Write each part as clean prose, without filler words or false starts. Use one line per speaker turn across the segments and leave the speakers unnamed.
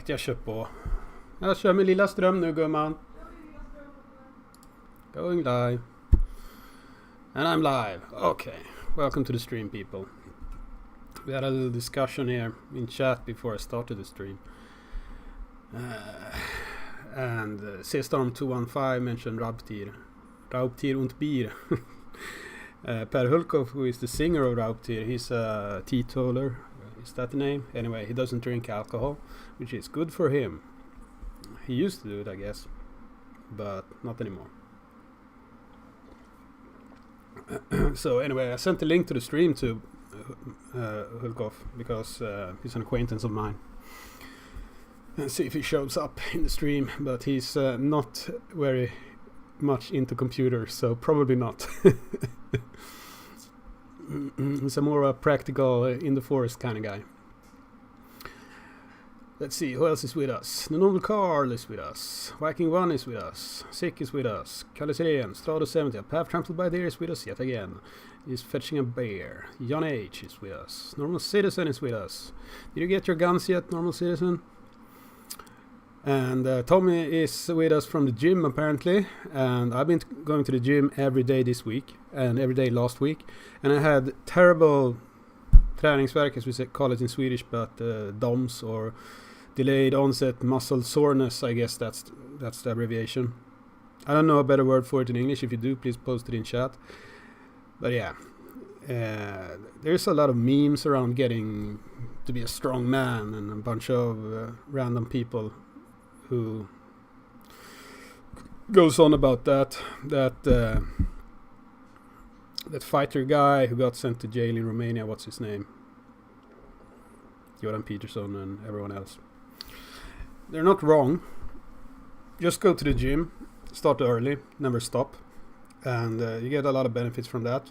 Exakt, jag kör på. Jag kör med lilla ström nu, gumman. Going live. And I'm live. Okay. Welcome to the stream, people. We had a little discussion here in chat before I started the stream. And Cstorm215 mentioned Raubtier. Raubtier und Bier. Per Hulkov, who is the singer of Raubtier, he's a teetotaler. Is that the name? Anyway, he doesn't drink alcohol, which is good for him. He used to do it, I guess, but not anymore. So anyway, I sent a link to the stream to Hulkov because he's an acquaintance of mine. And see if he shows up in the stream, but he's not very much into computers, so probably not. He's a more practical, in the forest kind of guy. Let's see, who else is with us? The Normal Carl is with us. Viking 1 is with us. Sick is with us. Kalle Sirén, Strado 70, Path Trampled by Deer is with us yet again. He's fetching a bear. John H is with us. Normal Citizen is with us. Did you get your guns yet, Normal Citizen? And Tommy is with us from the gym apparently, and I've been going to the gym every day this week and every day last week, and I had terrible träningsvärk, as we call it in Swedish, but DOMS, or delayed onset muscle soreness, I guess that's the abbreviation. I don't know a better word for it in English. If you do, please post it in chat. But yeah, there's a lot of memes around getting to be a strong man, and a bunch of random people who goes on about that fighter guy who got sent to jail in Romania. What's his name? Jordan Peterson and everyone else. They're not wrong. Just go to the gym, start early, never stop, and you get a lot of benefits from that.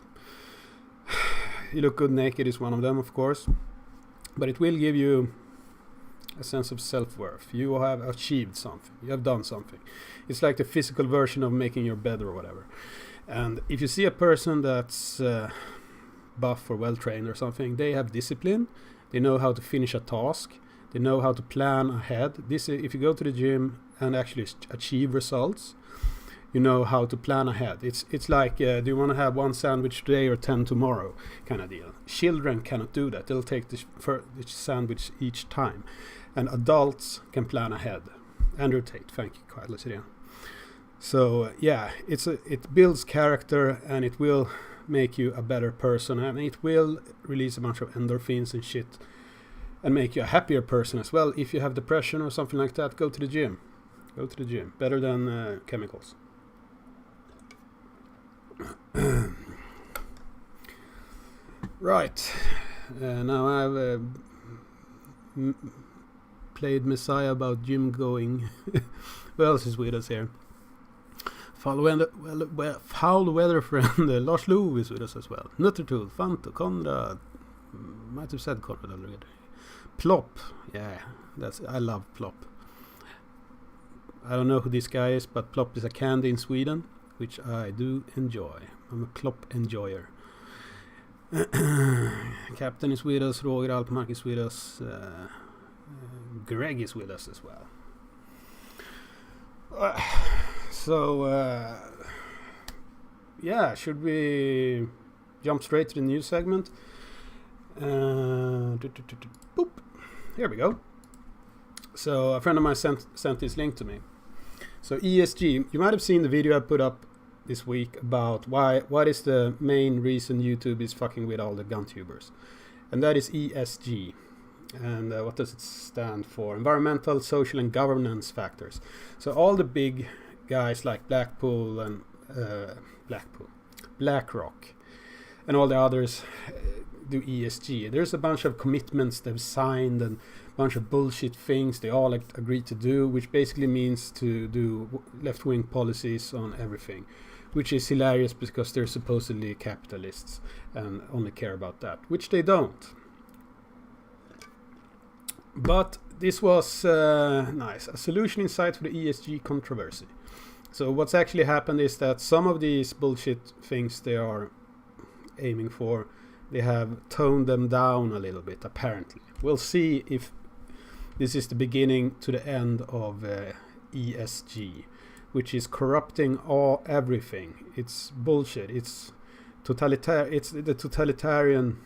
You look good naked is one of them, of course, but it will give you a sense of self-worth. You have achieved something. You have done something. It's like the physical version of making your bed or whatever. And if you see a person that's buff or well-trained or something, they have discipline. They know how to finish a task. They know how to plan ahead. This, if you go to the gym and actually achieve results, you know how to plan ahead. It's like, do you want to have one sandwich today or 10 tomorrow kind of deal. Children cannot do that. They'll take the sandwich each time. And adults can plan ahead and rotate. Thank you, Kalle Sirén. So yeah, it builds character, and it will make you a better person, and it will release a bunch of endorphins and shit, and make you a happier person as well. If you have depression or something like that, go to the gym. Go to the gym. Better than chemicals. Right. Now I've played Messiah about gym going. Who else is with us here? Foul weather friend Lars Lov is with us as well. Nuttertool, Fanto, Konrad. Might have said Konrad already. Plop. Yeah, I love Plop. I don't know who this guy is, but Plop is a candy in Sweden, which I do enjoy. I'm a Plop enjoyer. Captain is with us. Roger Alpmark is with us. Greg is with us as well. So, yeah, should we jump straight to the news segment? Boop. Here we go. So, a friend of mine sent this link to me. So, ESG, you might have seen the video I put up this week about what is the main reason YouTube is fucking with all the gun tubers. And that is ESG. And what does it stand for? Environmental, social, and governance factors. So all the big guys like Blackpool and BlackRock and all the others do ESG. There's a bunch of commitments they've signed and a bunch of bullshit things they all agreed to do, which basically means to do left-wing policies on everything, which is hilarious because they're supposedly capitalists and only care about that, which they don't. But this was nice. A solution in sight for the ESG controversy. So what's actually happened is that some of these bullshit things they are aiming for, they have toned them down a little bit, apparently. We'll see if This is the beginning to the end of ESG, which is corrupting everything. It's bullshit. It's the totalitarian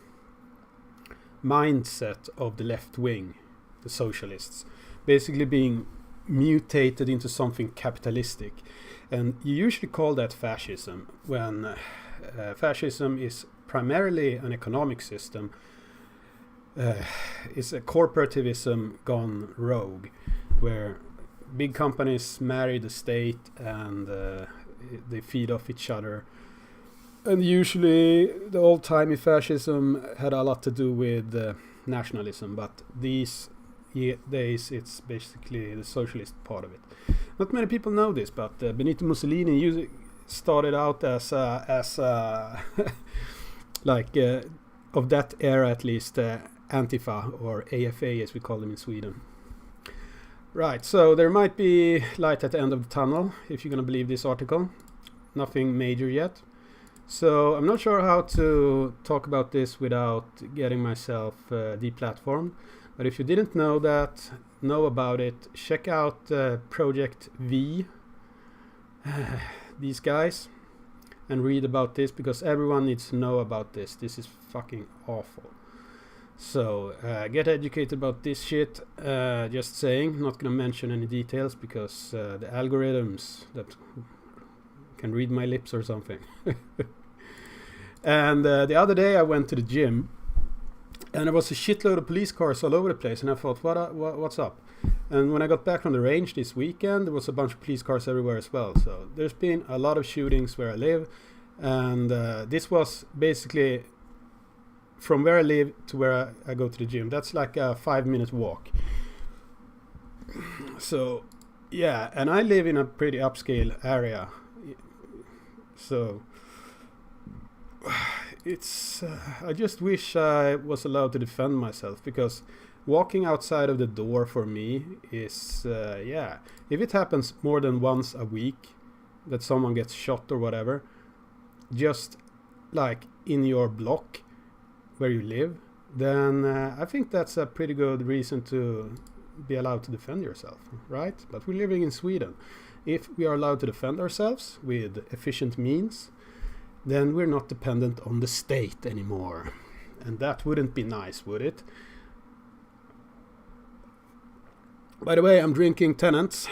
mindset of the left wing, the socialists, basically being mutated into something capitalistic. And you usually call that fascism, when fascism is primarily an economic system. It's a corporativism gone rogue, where big companies marry the state and they feed off each other. And usually the old-timey fascism had a lot to do with nationalism, but these days it's basically the socialist part of it. Not many people know this, but Benito Mussolini started out as like of that era at least, Antifa, or AFA as we call them in Sweden. Right, so there might be light at the end of the tunnel, if you're going to believe this article. Nothing major yet. So I'm not sure how to talk about this without getting myself deplatformed. But if you didn't know about it, check out Project V, these guys, and read about this, because everyone needs to know about this. This is fucking awful. So get educated about this shit. Just saying, not gonna mention any details, because the algorithms that can read my lips or something. And the other day I went to the gym, and there was a shitload of police cars all over the place, and I thought, what's up? And when I got back from the range this weekend, there was a bunch of police cars everywhere as well. So there's been a lot of shootings where I live, and this was basically from where I live to where I go to the gym. That's like a 5-minute walk. So yeah, and I live in a pretty upscale area, so it's I just wish I was allowed to defend myself, because walking outside of the door for me is if it happens more than once a week that someone gets shot or whatever, just like in your block where you live, then I think that's a pretty good reason to be allowed to defend yourself, right? But we're living in Sweden. If we are allowed to defend ourselves with efficient means, then we're not dependent on the state anymore. And that wouldn't be nice, would it? By the way, I'm drinking Tennent's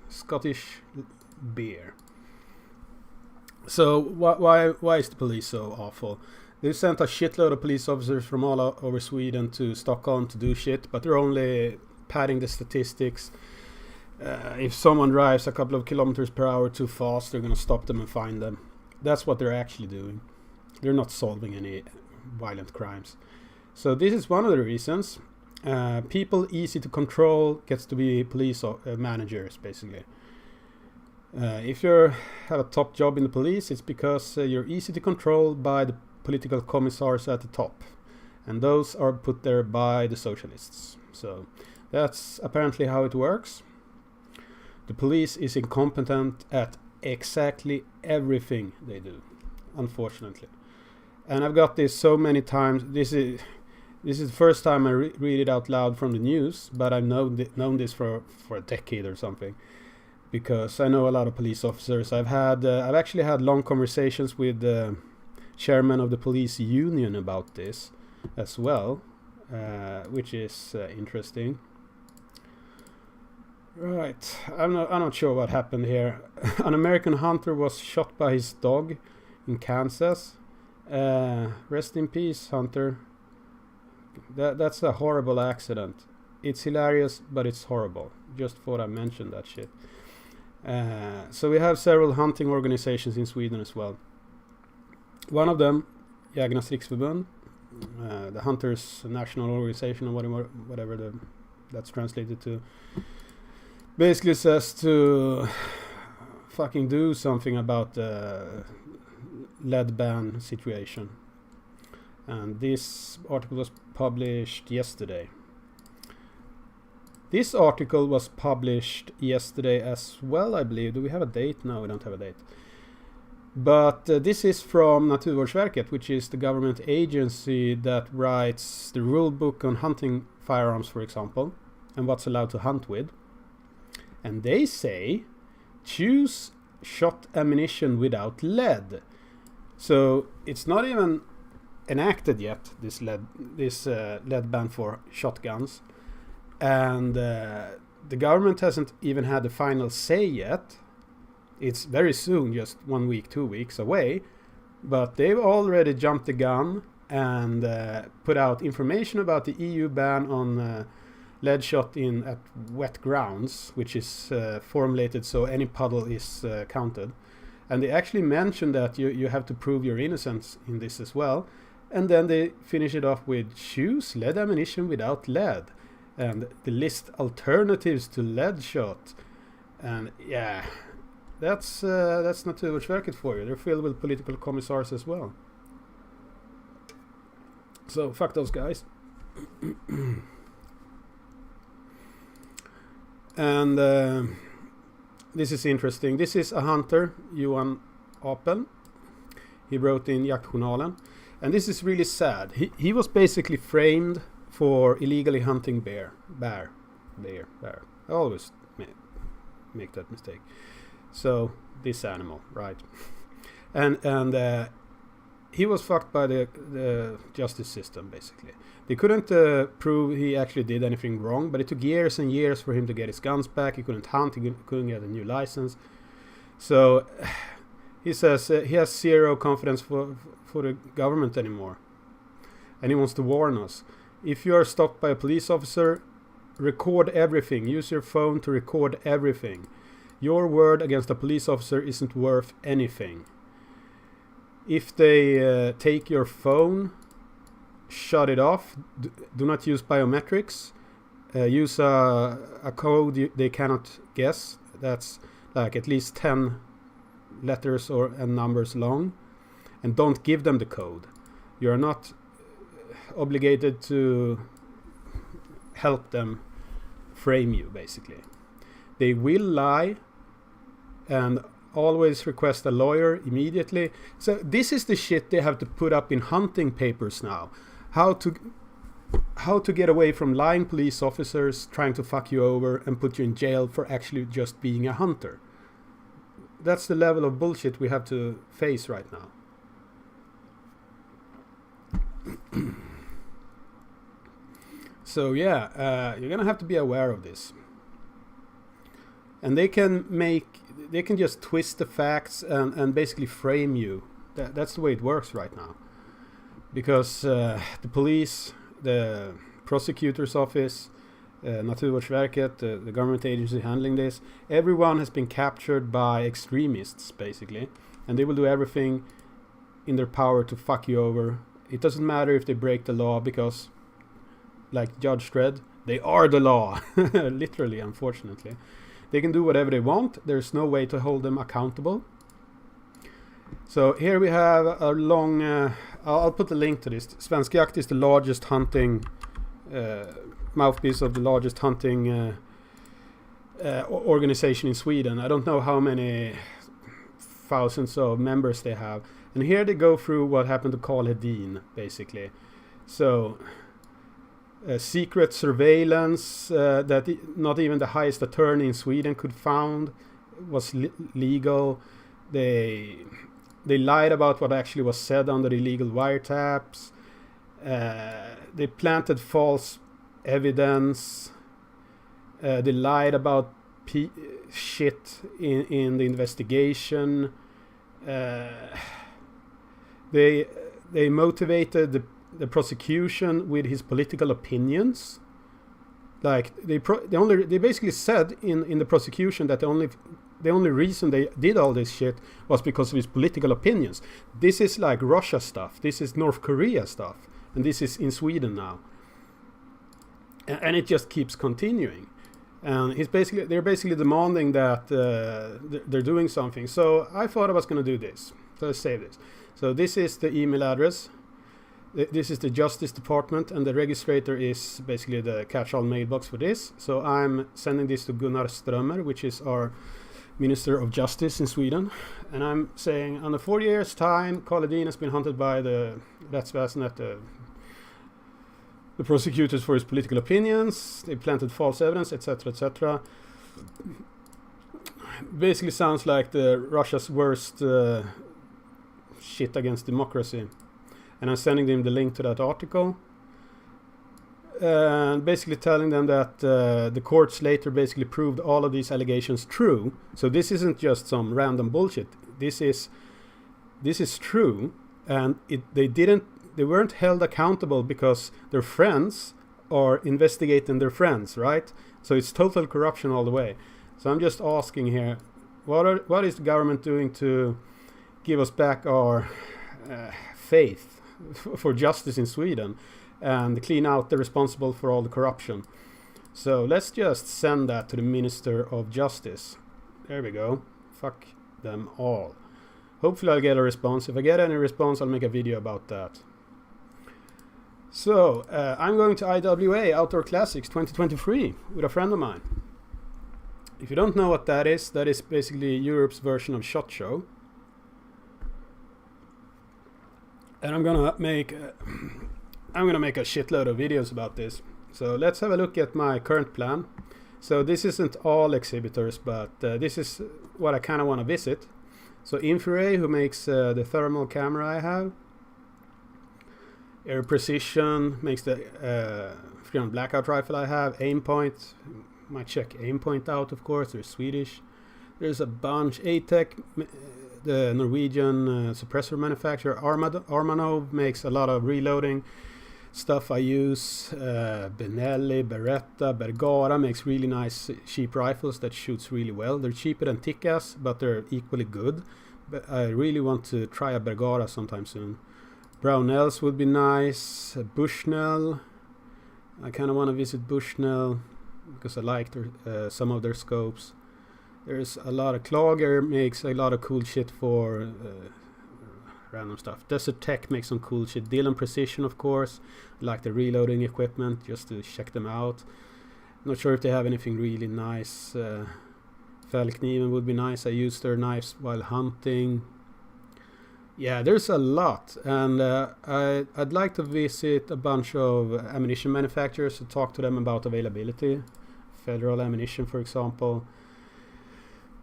Scottish beer. So why is the police so awful? They sent a shitload of police officers from all over Sweden to Stockholm to do shit, but they're only padding the statistics. If someone drives a couple of kilometers per hour too fast, they're going to stop them and fine them. That's what they're actually doing. They're not solving any violent crimes. So this is one of the reasons. People easy to control gets to be police managers, basically. If you have a top job in the police, it's because you're easy to control by the political commissars at the top. And those are put there by the socialists. So that's apparently how it works. The police is incompetent at exactly everything they do, unfortunately. And I've got this so many times. This is the first time I read it out loud from the news, but I've known this for a decade or something, because I know a lot of police officers. I've actually had long conversations with the chairman of the police union about this as well, which is interesting. Right, I'm not sure what happened here. An American hunter was shot by his dog in Kansas. Rest in peace, Hunter. That's a horrible accident. It's hilarious, but it's horrible. Just thought I mentioned that shit. So we have several hunting organizations in Sweden as well. One of them, Jägarnas Riksförbund, the Hunters National Organization, or whatever that's translated to, basically says to fucking do something about the lead ban situation. And this article was published yesterday. This article was published yesterday as well, I believe. Do we have a date? No, we don't have a date. But this is from Naturvårdsverket, which is the government agency that writes the rule book on hunting firearms, for example, and what's allowed to hunt with. And they say, choose shot ammunition without lead. So it's not even enacted yet, this lead ban for shotguns. And the government hasn't even had the final say yet. It's very soon, just 1 week, 2 weeks away. But they've already jumped the gun and put out information about the EU ban on lead shot at wet grounds, which is formulated so any puddle is counted. And they actually mentioned that you have to prove your innocence in this as well. And then they finish it off with choose lead ammunition without lead. And the list alternatives to lead shot. And yeah, that's Naturvårdsverket for you. They're filled with political commissars as well. So fuck those guys. And this is interesting. This is a hunter, Johan Apel. He wrote in Jaktjournalen. And this is really sad. He was basically framed for illegally hunting bear. I always make that mistake. So this animal, right? And he was fucked by the justice system, basically. They couldn't prove he actually did anything wrong, but it took years and years for him to get his guns back. He couldn't hunt. He couldn't get a new license. So he says he has zero confidence for the government anymore. And he wants to warn us. If you are stopped by a police officer, record everything. Use your phone to record everything. Your word against a police officer isn't worth anything. If they take your phone, shut it off. Do not use biometrics. Use a code they cannot guess. That's like at least 10 letters and numbers long. And don't give them the code. You are not obligated to help them frame you, basically. They will lie and always request a lawyer immediately. So this is the shit they have to put up in hunting papers now. How to get away from lying police officers trying to fuck you over and put you in jail for actually just being a hunter. That's the level of bullshit we have to face right now. So yeah, you're gonna have to be aware of this. And they can just twist the facts and basically frame you. That's the way it works right now. Because the police, the prosecutor's office, Naturvårdsverket, the government agency handling this, everyone has been captured by extremists, basically. And they will do everything in their power to fuck you over. It doesn't matter if they break the law because, like Judge Dredd, they are the law. Literally, unfortunately. They can do whatever they want. There's no way to hold them accountable. So here we have a long... I'll put a link to this. Svensk Jakt is the largest hunting... mouthpiece of the largest hunting organization in Sweden. I don't know how many thousands of members they have. And here they go through what happened to Carl Hedin, basically. So... secret surveillance that not even the highest attorney in Sweden could found was legal. They lied about what actually was said under illegal wiretaps. They planted false evidence. They lied about shit in the investigation. They motivated the prosecution with his political opinions. Like they basically said in the prosecution that the only reason they did all this shit was because of his political opinions. This is like Russia stuff. This is North Korea stuff, and this is in Sweden now. And it just keeps continuing. And they're basically demanding that they're doing something. So I thought I was going to do this. So let's save this. So this is the email address. This is the Justice Department, and the registrator is basically the catch-all mailbox for this. So I'm sending this to Gunnar Strömmer, which is our Minister of Justice in Sweden, and I'm saying under 40 years time Karl Hedin has been hunted by the rättsväsendet, the prosecutors for his political opinions. They planted false evidence, etc., etc. Basically sounds like the Russia's worst shit against democracy. And I'm sending them the link to that article, and basically telling them that the courts later basically proved all of these allegations true. So this isn't just some random bullshit. This is true, and they weren't held accountable because their friends are investigating their friends, right? So it's total corruption all the way. So I'm just asking here, what is the government doing to give us back our faith for justice in Sweden and clean out the responsible for all the corruption? So let's just send that to the Minister of Justice. There we go. Fuck them all. Hopefully I'll get a response. If I get any response, I'll make a video about that. So I'm going to IWA Outdoor Classics 2023 with a friend of mine. If you don't know what that is basically Europe's version of SHOT Show. And I'm gonna make a shitload of videos about this. So let's have a look at my current plan. So this isn't all exhibitors, but this is what I kind of want to visit. So Infrared, who makes the thermal camera I have. Air Precision makes the 300 blackout rifle I have. Aimpoint, might check Aimpoint out, of course. They're Swedish. There's a bunch. ATEC, the Norwegian suppressor manufacturer. Armanov makes a lot of reloading stuff I use. Benelli, Beretta, Bergara makes really nice cheap rifles that shoots really well. They're cheaper than Tikkas, but they're equally good. But I really want to try a Bergara sometime soon. Brownells would be nice. Bushnell, I kind of want to visit Bushnell because I like some of their scopes. There's a lot of Klager makes a lot of cool shit for random stuff. Desert Tech makes some cool shit. Dillon Precision, of course. I like the reloading equipment just to check them out. Not sure if they have anything really nice. Fällkniven would be nice. I use their knives while hunting. Yeah, there's a lot, and I'd like to visit a bunch of ammunition manufacturers to talk to them about availability. Federal Ammunition, for example.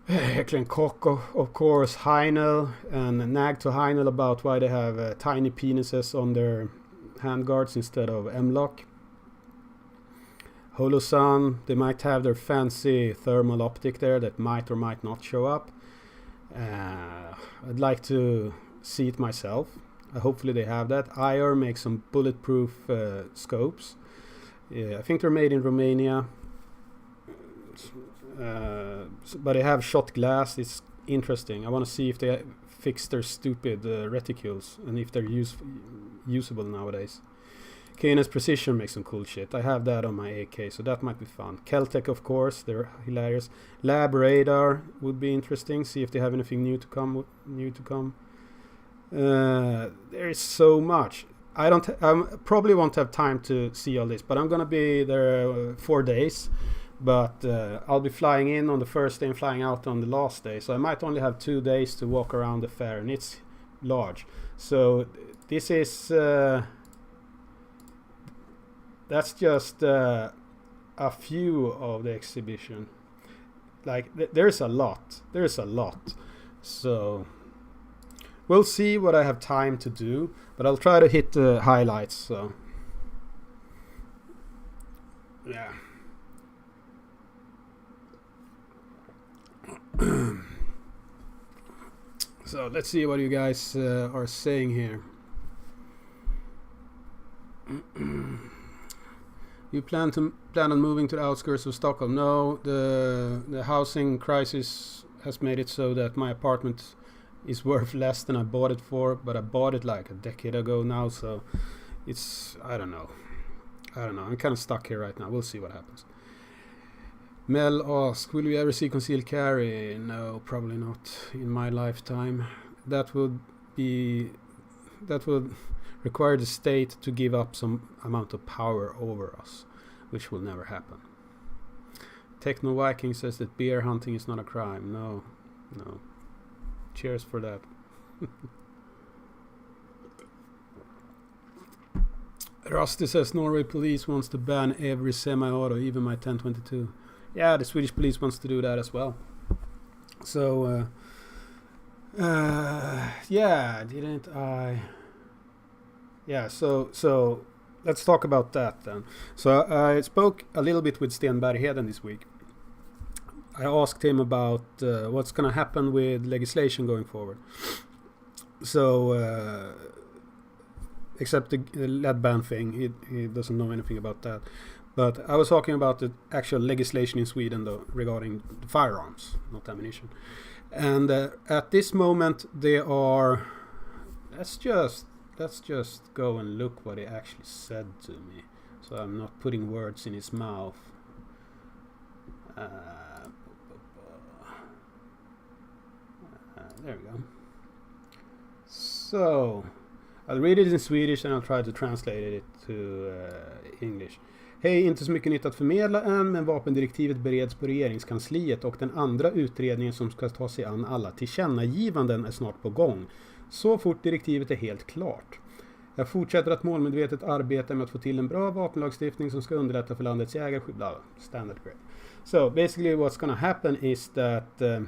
Heckler & Koch, of course. Heinel, and nag to Heinel about why they have tiny penises on their handguards instead of M-lock. Holosun, they might have their fancy thermal optic there that might or might not show up. I'd like to see it myself. Hopefully they have that. IR makes some bulletproof scopes. I think they're made in Romania. But they have shot glass. It's interesting. I want to see if they fix their stupid reticules and if they're usable nowadays. KNS Precision makes some cool shit. I have that on my AK, so that might be fun. Keltec, of course, they're hilarious. Lab Radar would be interesting. See if they have anything new to come. There is so much. I probably won't have time to see all this, but I'm gonna be there 4 days. But I'll be flying in on the first day and flying out on the last day, so I might only have 2 days to walk around the fair, and it's large. So this is that's just a few of the exhibition. Like there's a lot. So we'll see what I have time to do, but I'll try to hit the highlights. So yeah. So let's see what you guys are saying here. You plan on moving to the outskirts of Stockholm? No, the housing crisis has made it so that my apartment is worth less than I bought it for, but I bought it like a decade ago now, so it's I don't know. I'm kind of stuck here right now. We'll see what happens. Mel asks, will we ever see concealed carry? No, probably not in my lifetime. That would require the state to give up some amount of power over us, which will never happen. Techno Viking says that bear hunting is not a crime. No. Cheers for that. Rusty says Norway police wants to ban every semi-auto, even my 1022. Yeah, the Swedish police wants to do that as well. So, yeah, didn't I? Yeah, so let's talk about that then. So I spoke a little bit with Sten Bergheden this week. I asked him about what's going to happen with legislation going forward. So, except the lead ban thing, he doesn't know anything about that. But I was talking about the actual legislation in Sweden, though, regarding the firearms, not ammunition. And at this moment, they are. Let's just go and look what he actually said to me, so I'm not putting words in his mouth. There we go. So I'll read it in Swedish and I'll try to translate it to English. Hej, inte så mycket nytt att förmedla än, men vapendirektivet bereds på regeringskansliet och den andra utredningen som ska ta sig an alla tillkännagivanden är snart på gång. Så fort direktivet är helt klart. Jag fortsätter att målmedvetet arbeta med att få till en bra vapenlagstiftning som ska underlätta för landets jägare. Standard grade. So basically what's gonna happen is that the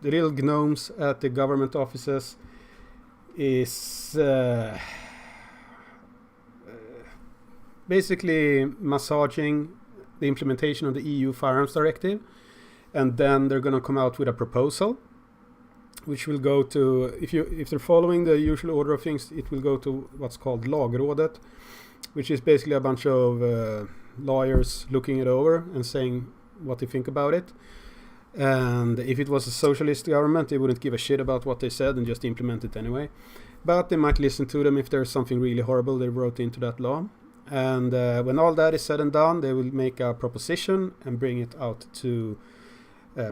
little gnomes at the government offices is basically massaging the implementation of the EU Firearms Directive, and then they're going to come out with a proposal which will go to, if they're following the usual order of things, it will go to what's called Lagrådet, which is basically a bunch of lawyers looking it over and saying what they think about it. And if it was a socialist government, they wouldn't give a shit about what they said and just implement it anyway. But they might listen to them if there's something really horrible they wrote into that law. And when all that is said and done, they will make a proposition and bring it out to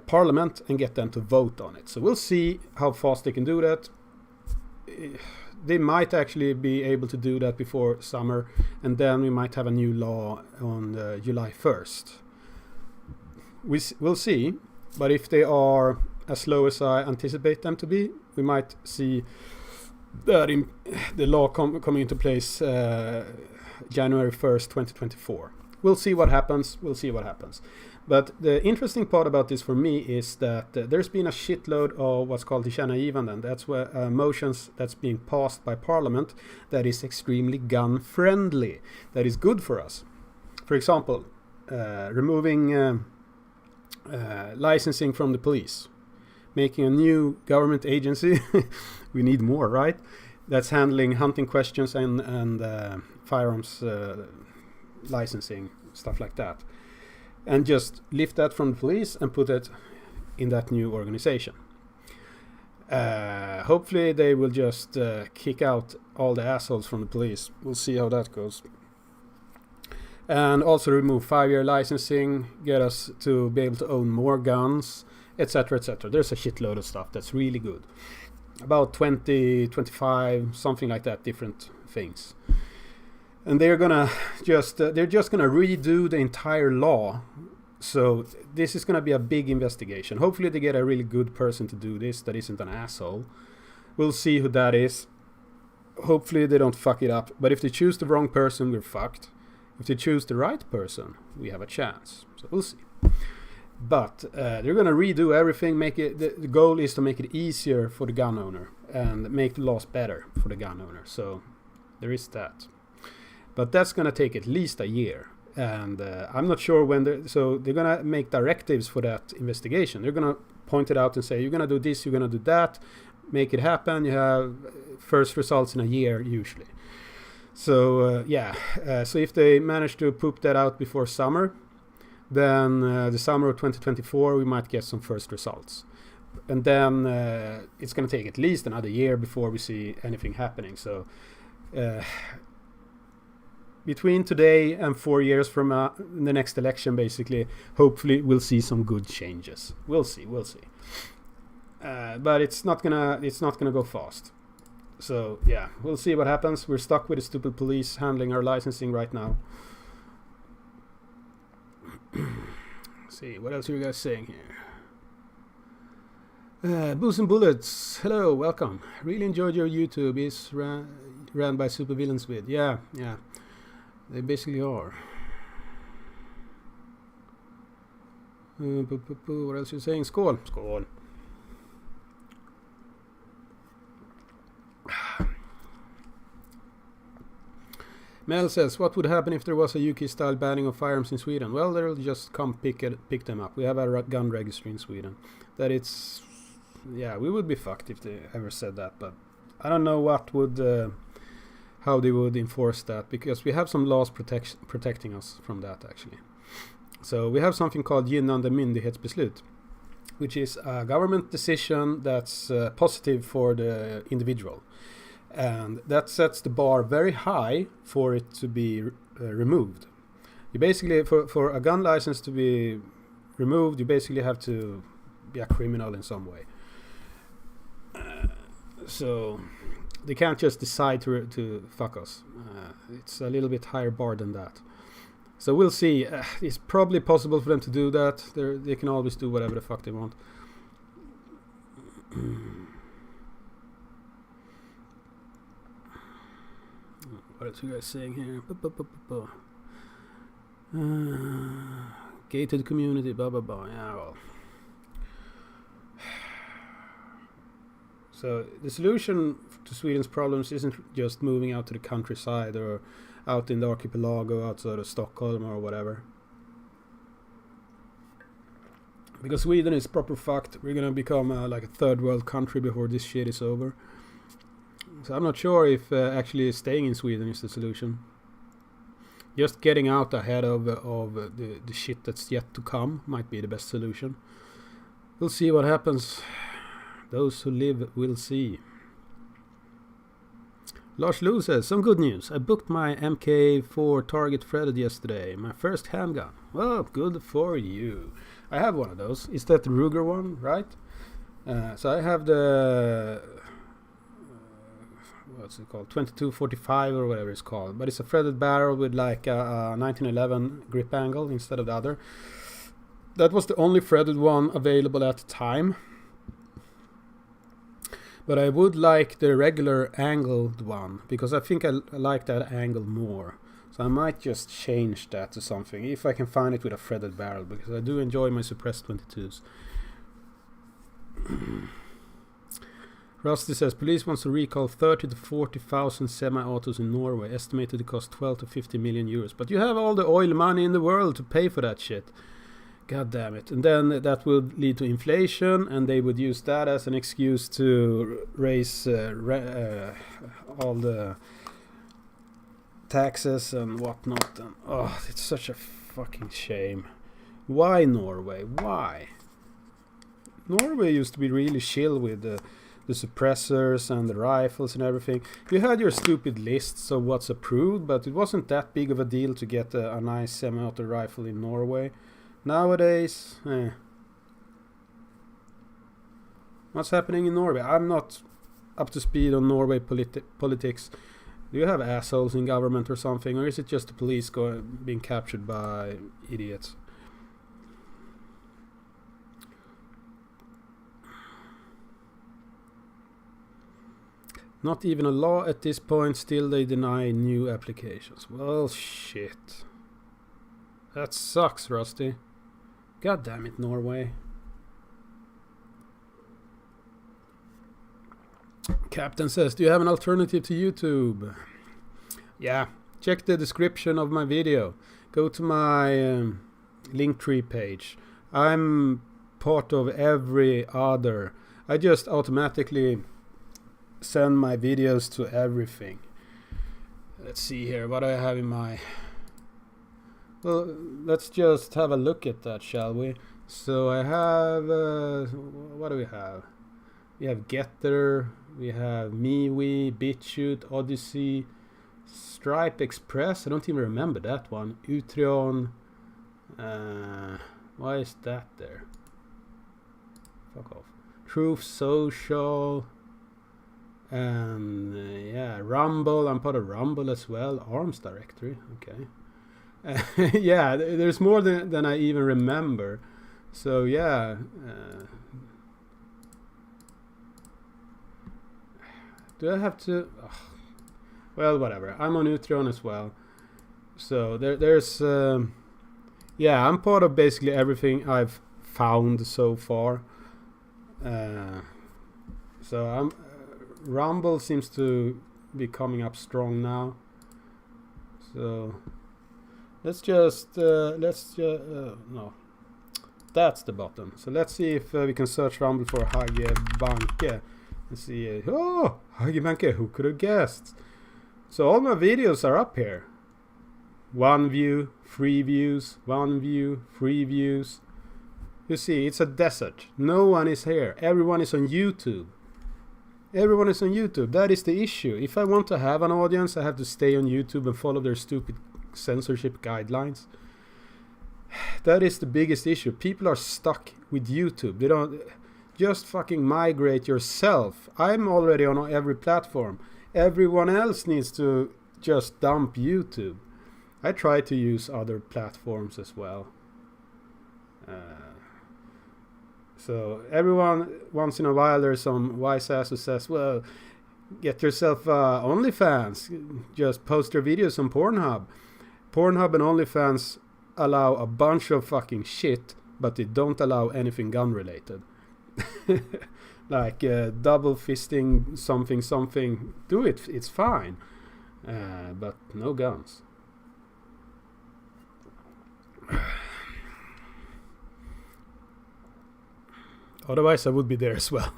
Parliament and get them to vote on it. So we'll see how fast they can do that. They might actually be able to do that before summer, and then we might have a new law on July 1st. We'll see, but if they are as slow as I anticipate them to be, we might see that the law coming into place January 1st, 2024. We'll see what happens. But the interesting part about this for me is that there's been a shitload of what's called tillkännagivanden. That's where motions that's being passed by Parliament that is extremely gun friendly. That is good for us. For example, removing licensing from the police, making a new government agency. We need more, right? That's handling hunting questions and firearms licensing, stuff like that. And just lift that from the police and put it in that new organization. Hopefully they will just kick out all the assholes from the police. We'll see how that goes. And also remove 5-year licensing, get us to be able to own more guns, etc., etc. There's a shitload of stuff that's really good. About 20, 25, something like that, different things. And they're just gonna redo the entire law. So this is gonna be a big investigation. Hopefully they get a really good person to do this that isn't an asshole. We'll see who that is. Hopefully they don't fuck it up. But if they choose the wrong person, we're fucked. If they choose the right person, we have a chance. So we'll see. But they're gonna redo everything. Make it. The goal is to make it easier for the gun owner and make the laws better for the gun owner. So there is that. But that's gonna take at least a year, and I'm not sure when. They're gonna make directives for that investigation. They're gonna point it out and say, you're gonna do this, you're gonna do that, make it happen. You have first results in a year usually. So so if they manage to poop that out before summer, then the summer of 2024 we might get some first results, and then it's gonna take at least another year before we see anything happening. So. Between today and 4 years from the next election, basically, hopefully we'll see some good changes. We'll see. But it's not gonna go fast. So yeah, we'll see what happens. We're stuck with the stupid police handling our licensing right now. see, what else are you guys saying here? Booze and Bullets, hello, welcome. Really enjoyed your YouTube. Is ran by supervillains with. Yeah, they basically are. What else are you saying? Skål. Skål. Mel says, what would happen if there was a UK-style banning of firearms in Sweden? Well, they'll just come pick them up. We have a gun registry in Sweden. That it's... Yeah, we would be fucked if they ever said that, but I don't know what would... how they would enforce that, because we have some laws protecting us from that, actually. So we have something called gynnande myndighetsbeslut, which is a government decision that's positive for the individual. And that sets the bar very high for it to be removed. You basically, for a gun license to be removed, you basically have to be a criminal in some way. So they can't just decide to fuck us. It's a little bit higher bar than that. So we'll see. It's probably possible for them to do that. They can always do whatever the fuck they want. What else are you guys saying here? Gated community, blah blah blah. Yeah, well. So the solution to Sweden's problems isn't just moving out to the countryside or out in the archipelago outside of Stockholm or whatever. Because Sweden is proper fucked. We're gonna become like a third world country before this shit is over. So I'm not sure if actually staying in Sweden is the solution. Just getting out ahead of the shit that's yet to come might be the best solution. We'll see what happens. Those who live will see. Lars Lou says, some good news. I booked my MK4 target threaded yesterday. My first handgun. Well, good for you. I have one of those. Is that the Ruger one, right? So I have the... what's it called? 2245 or whatever it's called. But it's a threaded barrel with like a 1911 grip angle instead of the other. That was the only threaded one available at the time. But I would like the regular angled one, because I think I like that angle more. So I might just change that to something, if I can find it with a threaded barrel, because I do enjoy my suppressed 22s. Rusty says, police wants to recall 30 to 40,000 semi-autos in Norway, estimated to cost 12 to 50 million euros. But you have all the oil money in the world to pay for that shit. God damn it. And then that would lead to inflation, and they would use that as an excuse to raise all the taxes and whatnot. And, oh, it's such a fucking shame. Why Norway? Why? Norway used to be really chill with the suppressors and the rifles and everything. You had your stupid lists of what's approved, but it wasn't that big of a deal to get a nice semi-auto rifle in Norway. Nowadays, what's happening in Norway? I'm not up to speed on Norway politics. Do you have assholes in government or something, or is it just the police being captured by idiots? Not even a law at this point, still they deny new applications. Well, shit. That sucks, Rusty. God damn it, Norway. Captain says, do you have an alternative to YouTube? Yeah, check the description of my video. Go to my Linktree page. I'm part of every other. I just automatically send my videos to everything. Let's see here, what do I have in my... Well, let's just have a look at that, shall we? So I have... what do we have? We have Getter, we have MeWe, BitChute, Odyssey, Stripe Express. I don't even remember that one. Utreon. Why is that there? Fuck off. Truth Social. And yeah, Rumble. I'm part of Rumble as well. Arms Directory. Okay. Yeah, there's more than I even remember. So yeah. Do I have to? Ugh. Well, whatever. I'm on Utreon as well. So there's. Yeah, I'm part of basically everything I've found so far. So I'm. Rumble seems to be coming up strong now. So let's just no, that's the button. So let's see if we can search Rumble for Hage Banke. Let's see. Oh, Hage Banke, who could have guessed? So all my videos are up here. 1 view, 3 views, 1 view, 3 views. You see, it's a desert. No one is here. Everyone is on YouTube. Everyone is on YouTube. That is the issue. If I want to have an audience, I have to stay on YouTube and follow their stupid censorship guidelines. That is the biggest issue. People are stuck with YouTube. They don't just fucking migrate yourself. I'm already on every platform. Everyone else needs to just dump YouTube. I try to use other platforms as well. So everyone, once in a while, there's some wise ass who says, well, get yourself OnlyFans. Just post your videos on Pornhub. Pornhub and OnlyFans allow a bunch of fucking shit, but they don't allow anything gun related. Like double fisting something. Do it. It's fine. But no guns. Otherwise, I would be there as well.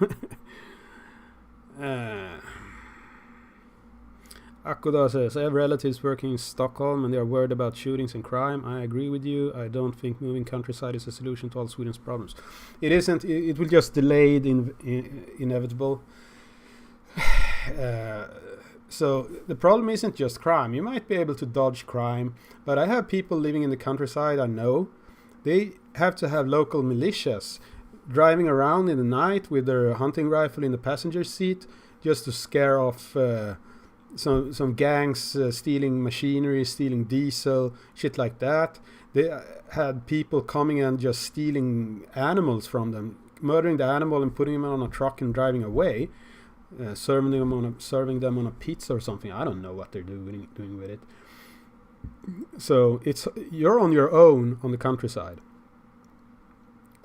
Akuda says, I have relatives working in Stockholm and they are worried about shootings and crime. I agree with you. I don't think moving countryside is a solution to all Sweden's problems. It isn't. It will just delay the inevitable. So the problem isn't just crime. You might be able to dodge crime, but I have people living in the countryside I know. They have to have local militias driving around in the night with their hunting rifle in the passenger seat just to scare off some gangs stealing machinery, stealing diesel, shit like that. They had people coming and just stealing animals from them, murdering the animal and putting them on a truck and driving away, serving them on a pizza or something. I don't know what they're doing with it. So you're on your own on the countryside.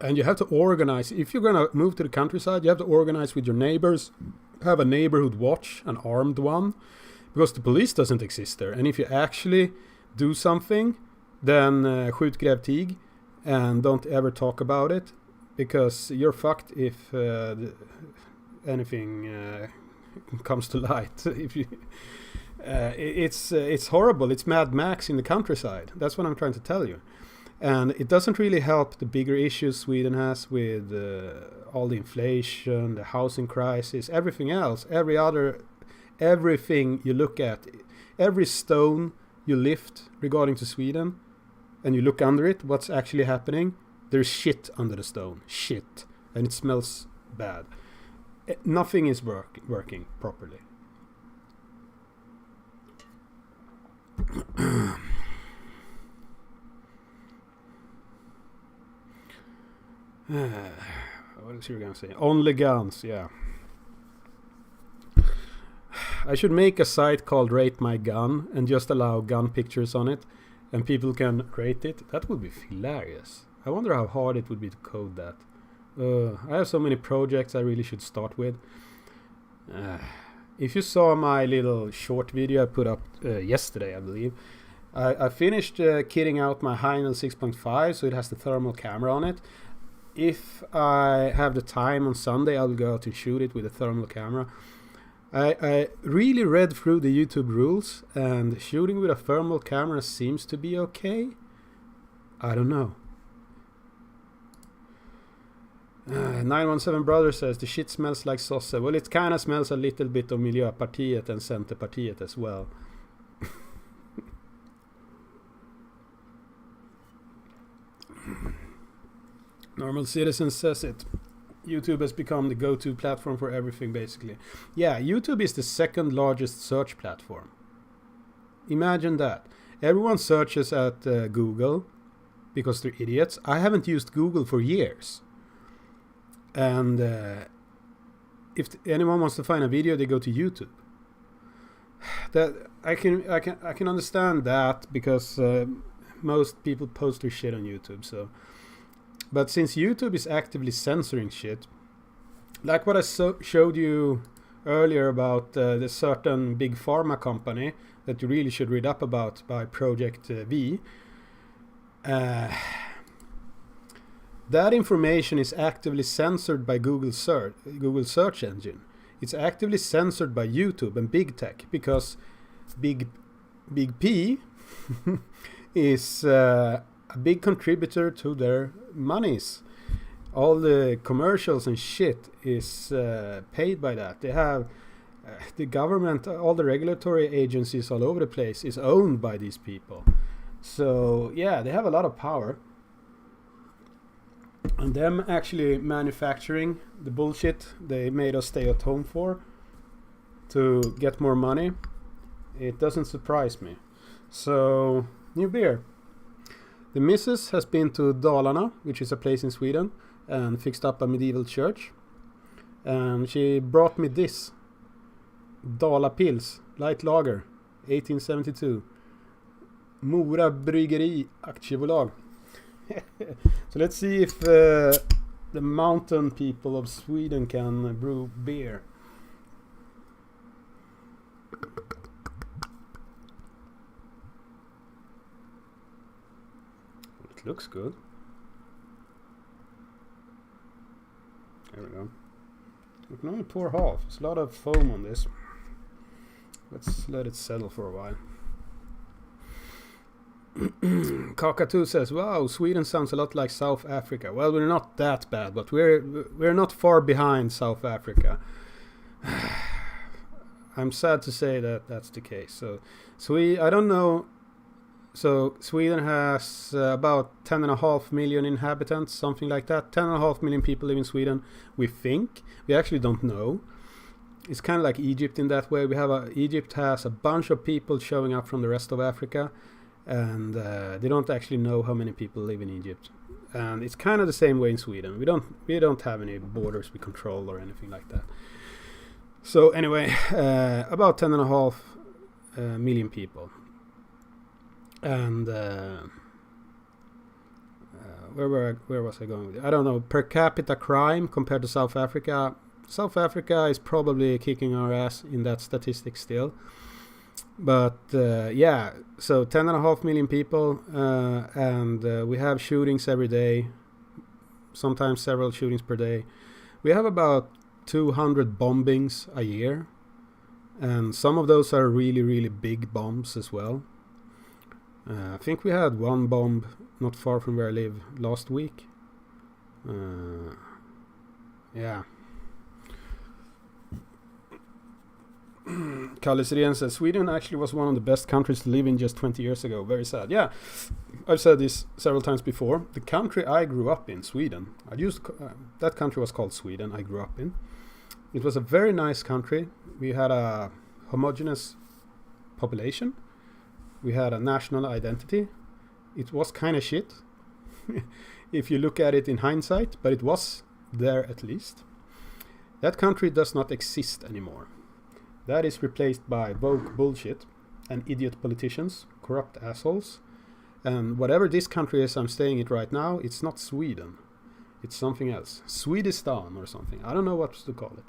And you have to organize. If you're going to move to the countryside, you have to organize with your neighbors, have a neighborhood watch, an armed one, because the police doesn't exist there. And if you actually do something, then skjut gräv tig, and don't ever talk about it, because you're fucked if anything comes to light. If you, it's horrible. It's Mad Max in the countryside. That's what I'm trying to tell you. And it doesn't really help the bigger issues Sweden has with all the inflation, the housing crisis, everything else, everything you look at, every stone you lift regarding to Sweden, and you look under it, what's actually happening? There's shit under the stone. Shit. And it smells bad. Nothing is working properly. What else you gonna say? Only guns, yeah. I should make a site called Rate My Gun and just allow gun pictures on it, and people can rate it. That would be hilarious. I wonder how hard it would be to code that. I have so many projects I really should start with. If you saw my little short video I put up yesterday, I believe, I finished kitting out my Heinel 6.5, so it has the thermal camera on it. If I have the time on Sunday, I'll go out and shoot it with a thermal camera. I really read through the YouTube rules, and shooting with a thermal camera seems to be okay. I don't know. 917 Brother says the shit smells like sosse. Well, it kind of smells a little bit of Miljöpartiet and Centerpartiet as well. Normal Citizen says it. YouTube has become the go-to platform for everything, basically. Yeah, YouTube is the second largest search platform. Imagine that. Everyone searches at Google because they're idiots. I haven't used Google for years. And if anyone wants to find a video, they go to YouTube. That I can understand that because most people post their shit on YouTube. So, but since YouTube is actively censoring shit, like what I showed you earlier about the certain big pharma company that you really should read up about by Project V. That information is actively censored by Google search engine. It's actively censored by YouTube and big tech because Big P is a big contributor to their monies. All the commercials and shit is paid by that. They have the government, all the regulatory agencies all over the place is owned by these people. So yeah, they have a lot of power. And them actually manufacturing the bullshit they made us stay at home for to get more money, it doesn't surprise me. So, new beer. The missus has been to Dalarna, which is a place in Sweden, and fixed up a medieval church. And she brought me this. Dala Pils, light lager, 1872. Mora Bryggeri Aktiebolag. So let's see if the mountain people of Sweden can brew beer. It looks good. There we go. We can only pour half. There's a lot of foam on this. Let's let it settle for a while. Kakatu says, "Wow, Sweden sounds a lot like South Africa." Well, we're not that bad, but we're not far behind South Africa. I'm sad to say that that's the case. So I don't know. So Sweden has about 10.5 million inhabitants, something like that. 10.5 million people live in Sweden. We think. We actually don't know. It's kind of like Egypt in that way. Egypt has a bunch of people showing up from the rest of Africa. And they don't actually know how many people live in Egypt, and it's kind of the same way in Sweden. We don't have any borders we control or anything like that. So anyway, about 10.5 million people, and where was I going with it? I don't know. Per capita crime compared to South Africa. South Africa is probably kicking our ass in that statistic still. But yeah, so 10.5 million people, and we have shootings every day, sometimes several shootings per day. We have about 200 bombings a year, and some of those are really, really big bombs as well. I think we had one bomb not far from where I live last week. Yeah. Kalle Sirén says, Sweden actually was one of the best countries to live in just 20 years ago. Very sad. Yeah, I've said this several times before. The country I grew up in, Sweden, that country was called Sweden, I grew up in. It was a very nice country. We had a homogeneous population. We had a national identity. It was kind of shit, if you look at it in hindsight, but it was there at least. That country does not exist anymore. That is replaced by woke bullshit and idiot politicians, corrupt assholes. And whatever this country is I'm staying in right now, it's not Sweden. It's something else. Swedistan or something. I don't know what to call it.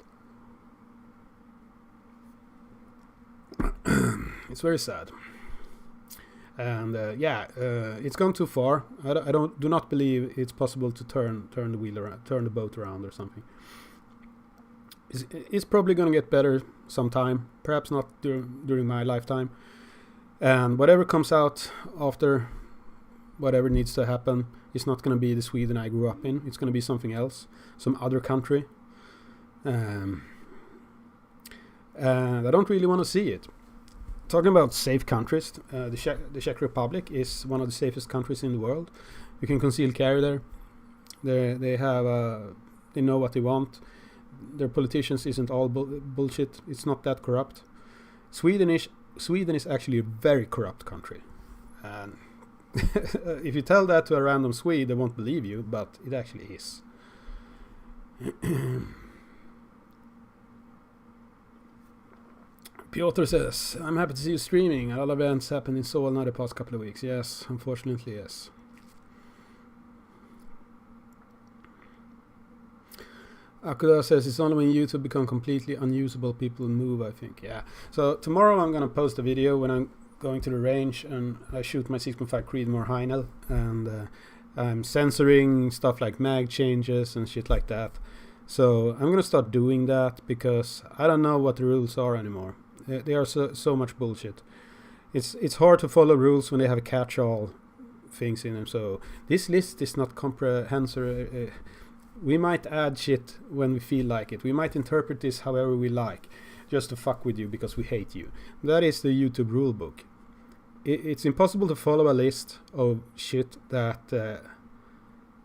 It's very sad. And it's gone too far. I do not believe it's possible to turn the wheel around, turn the boat around or something. It's probably going to get better sometime, perhaps not during my lifetime. And whatever comes out after whatever needs to happen is not going to be the Sweden I grew up in. It's going to be something else, some other country. And I don't really want to see it. Talking about safe countries, the Czech Republic is one of the safest countries in the world. You can conceal carry there. They know what they want. Their politicians isn't all bullshit. It's not that corrupt. Sweden is actually a very corrupt country. And if you tell that to a random Swede, they won't believe you, but it actually is. Piotr says, I'm happy to see you streaming. A lot of events happened in Solna the past couple of weeks. Yes, unfortunately, yes. Akuda says, it's only when YouTube become completely unusable people move, I think. Yeah. So tomorrow I'm going to post a video when I'm going to the range and I shoot my 6.5 Creedmoor Heinel, and I'm censoring stuff like mag changes and shit like that. So I'm going to start doing that because I don't know what the rules are anymore. They are so much bullshit. It's hard to follow rules when they have a catch-all things in them. So this list is not comprehensive. We might add shit when we feel like it. We might interpret this however we like, just to fuck with you because we hate you. That is the YouTube rulebook. It's impossible to follow a list of shit that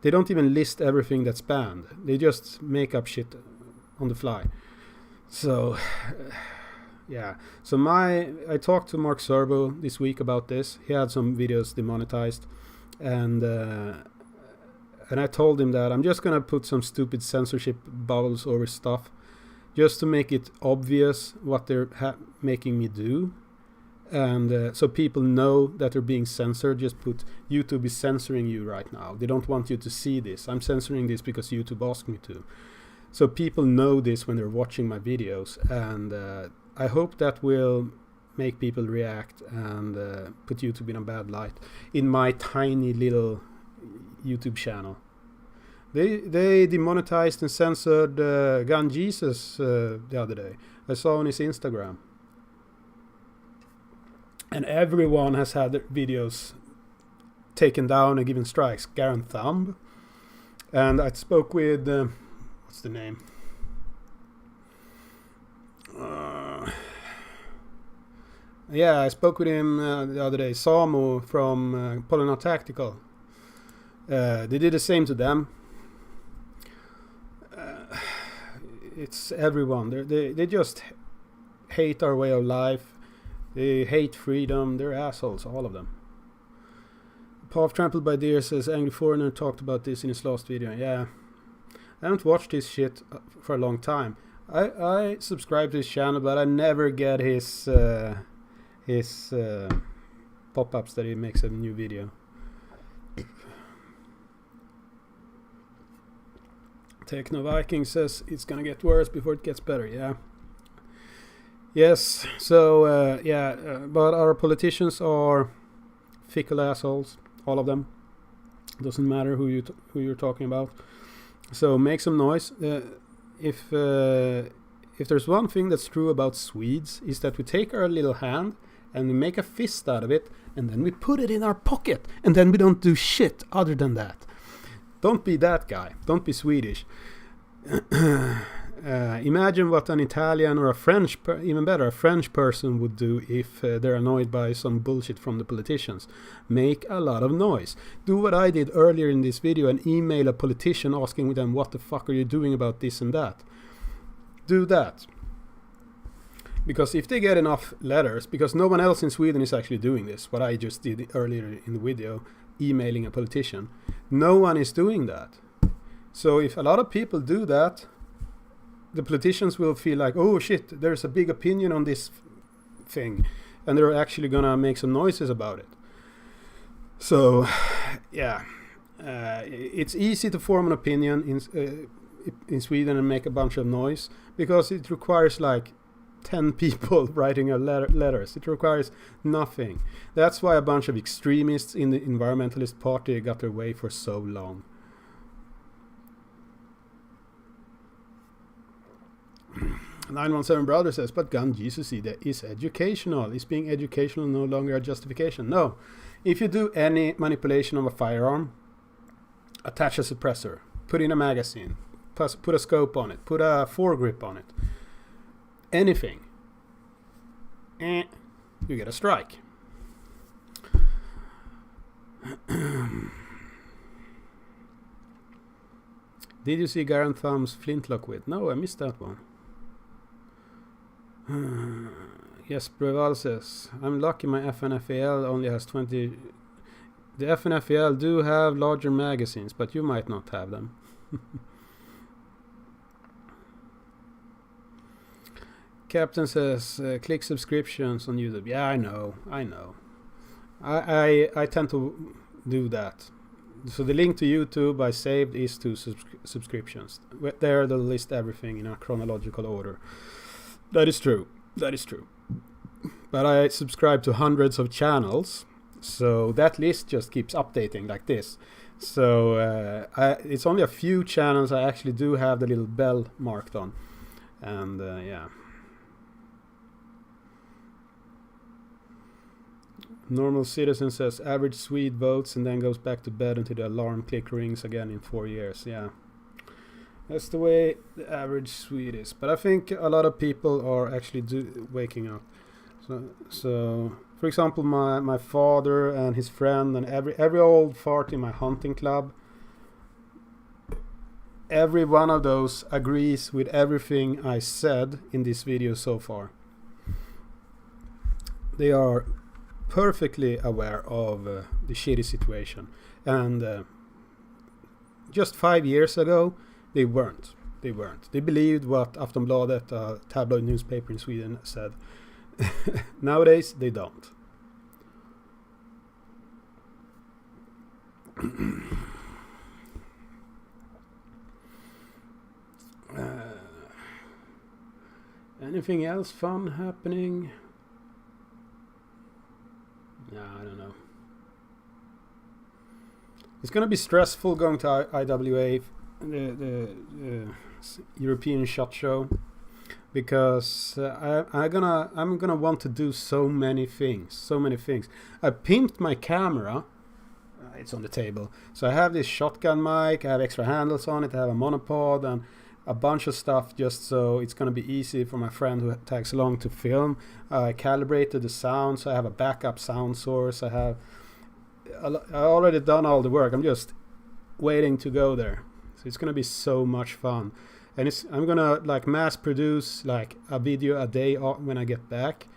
they don't even list everything that's banned. They just make up shit on the fly. So yeah. So I talked to Mark Serbo this week about this. He had some videos demonetized, and I told him that I'm just gonna put some stupid censorship bubbles over stuff, just to make it obvious what they're making me do, and so people know that they're being censored. Just put YouTube is censoring you right now. They don't want you to see this. I'm censoring this because YouTube asked me to. So people know this when they're watching my videos, and I hope that will make people react and put YouTube in a bad light in my tiny little YouTube channel. They demonetized and censored Gun Jesus the other day. I saw on his Instagram. And everyone has had their videos taken down and given strikes. Garen Thumb. And I spoke with what's the name? Yeah, I spoke with him the other day. Samu from Polynar Tactical. They did the same to them. It's everyone. They just hate our way of life. They hate freedom. They're assholes, all of them. Path Trampled by Deer says, Angry Foreigner talked about this in his last video. Yeah. I haven't watched his shit for a long time. I subscribe to his channel, but I never get his pop-ups that he makes a new video. Techno Viking says it's gonna get worse before it gets better. Yeah. Yes. So but our politicians are fickle assholes, all of them. Doesn't matter who you're talking about. So make some noise. If there's one thing that's true about Swedes, is that we take our little hand and we make a fist out of it, and then we put it in our pocket, and then we don't do shit other than that. Don't be that guy. Don't be Swedish. Imagine what an Italian or a French, even better, a French person would do if they're annoyed by some bullshit from the politicians. Make a lot of noise. Do what I did earlier in this video and email a politician asking them, what the fuck are you doing about this and that? Do that. Because if they get enough letters, because no one else in Sweden is actually doing this, what I just did earlier in the video, emailing a politician, no one is doing that. So if a lot of people do that, the politicians will feel like, oh shit, there's a big opinion on this thing, and they're actually gonna make some noises about it. So yeah, it's easy to form an opinion in Sweden and make a bunch of noise, because it requires like 10 people writing a letters. It requires nothing. That's why a bunch of extremists in the environmentalist party got their way for so long. "917 Brother says, but Gun Jesus is educational. Is being educational no longer a justification? No. If you do any manipulation of a firearm, attach a suppressor, put in a magazine, put a scope on it, put a foregrip on it, anything, you get a strike. Did you see Garen Thumb's flintlock with? No, I missed that one. Yes, Breval says, I'm lucky my FNFAL only has 20. The FNFAL do have larger magazines, but you might not have them. Captain says, click subscriptions on YouTube. Yeah, I know. I tend to do that. So the link to YouTube I saved is to subscriptions. There they'll list everything in a chronological order. That is true. But I subscribe to hundreds of channels, so that list just keeps updating like this. So it's only a few channels I actually do have the little bell marked on. And yeah. Normal Citizen says average Swede votes and then goes back to bed until the alarm click rings again in 4 years. Yeah, that's the way the average Swede is. But I think a lot of people are actually waking up. So for example, my father and his friend and every old fart in my hunting club, every one of those agrees with everything I said in this video so far. They are perfectly aware of the shitty situation, and just 5 years ago they weren't. They believed what Aftonbladet, a tabloid newspaper in Sweden, said. Nowadays they don't. Anything else fun happening? Yeah, I don't know. It's gonna be stressful going to IWA, the European Shot Show, because I'm gonna want to do so many things. I pimped my camera. It's on the table. So I have this shotgun mic. I have extra handles on it. I have a monopod and a bunch of stuff just so it's going to be easy for my friend who tags along to film. I calibrated the sound, so I have a backup sound source. I already done all the work. I'm just waiting to go there. So it's going to be so much fun. And I'm going to like mass produce like a video a day when I get back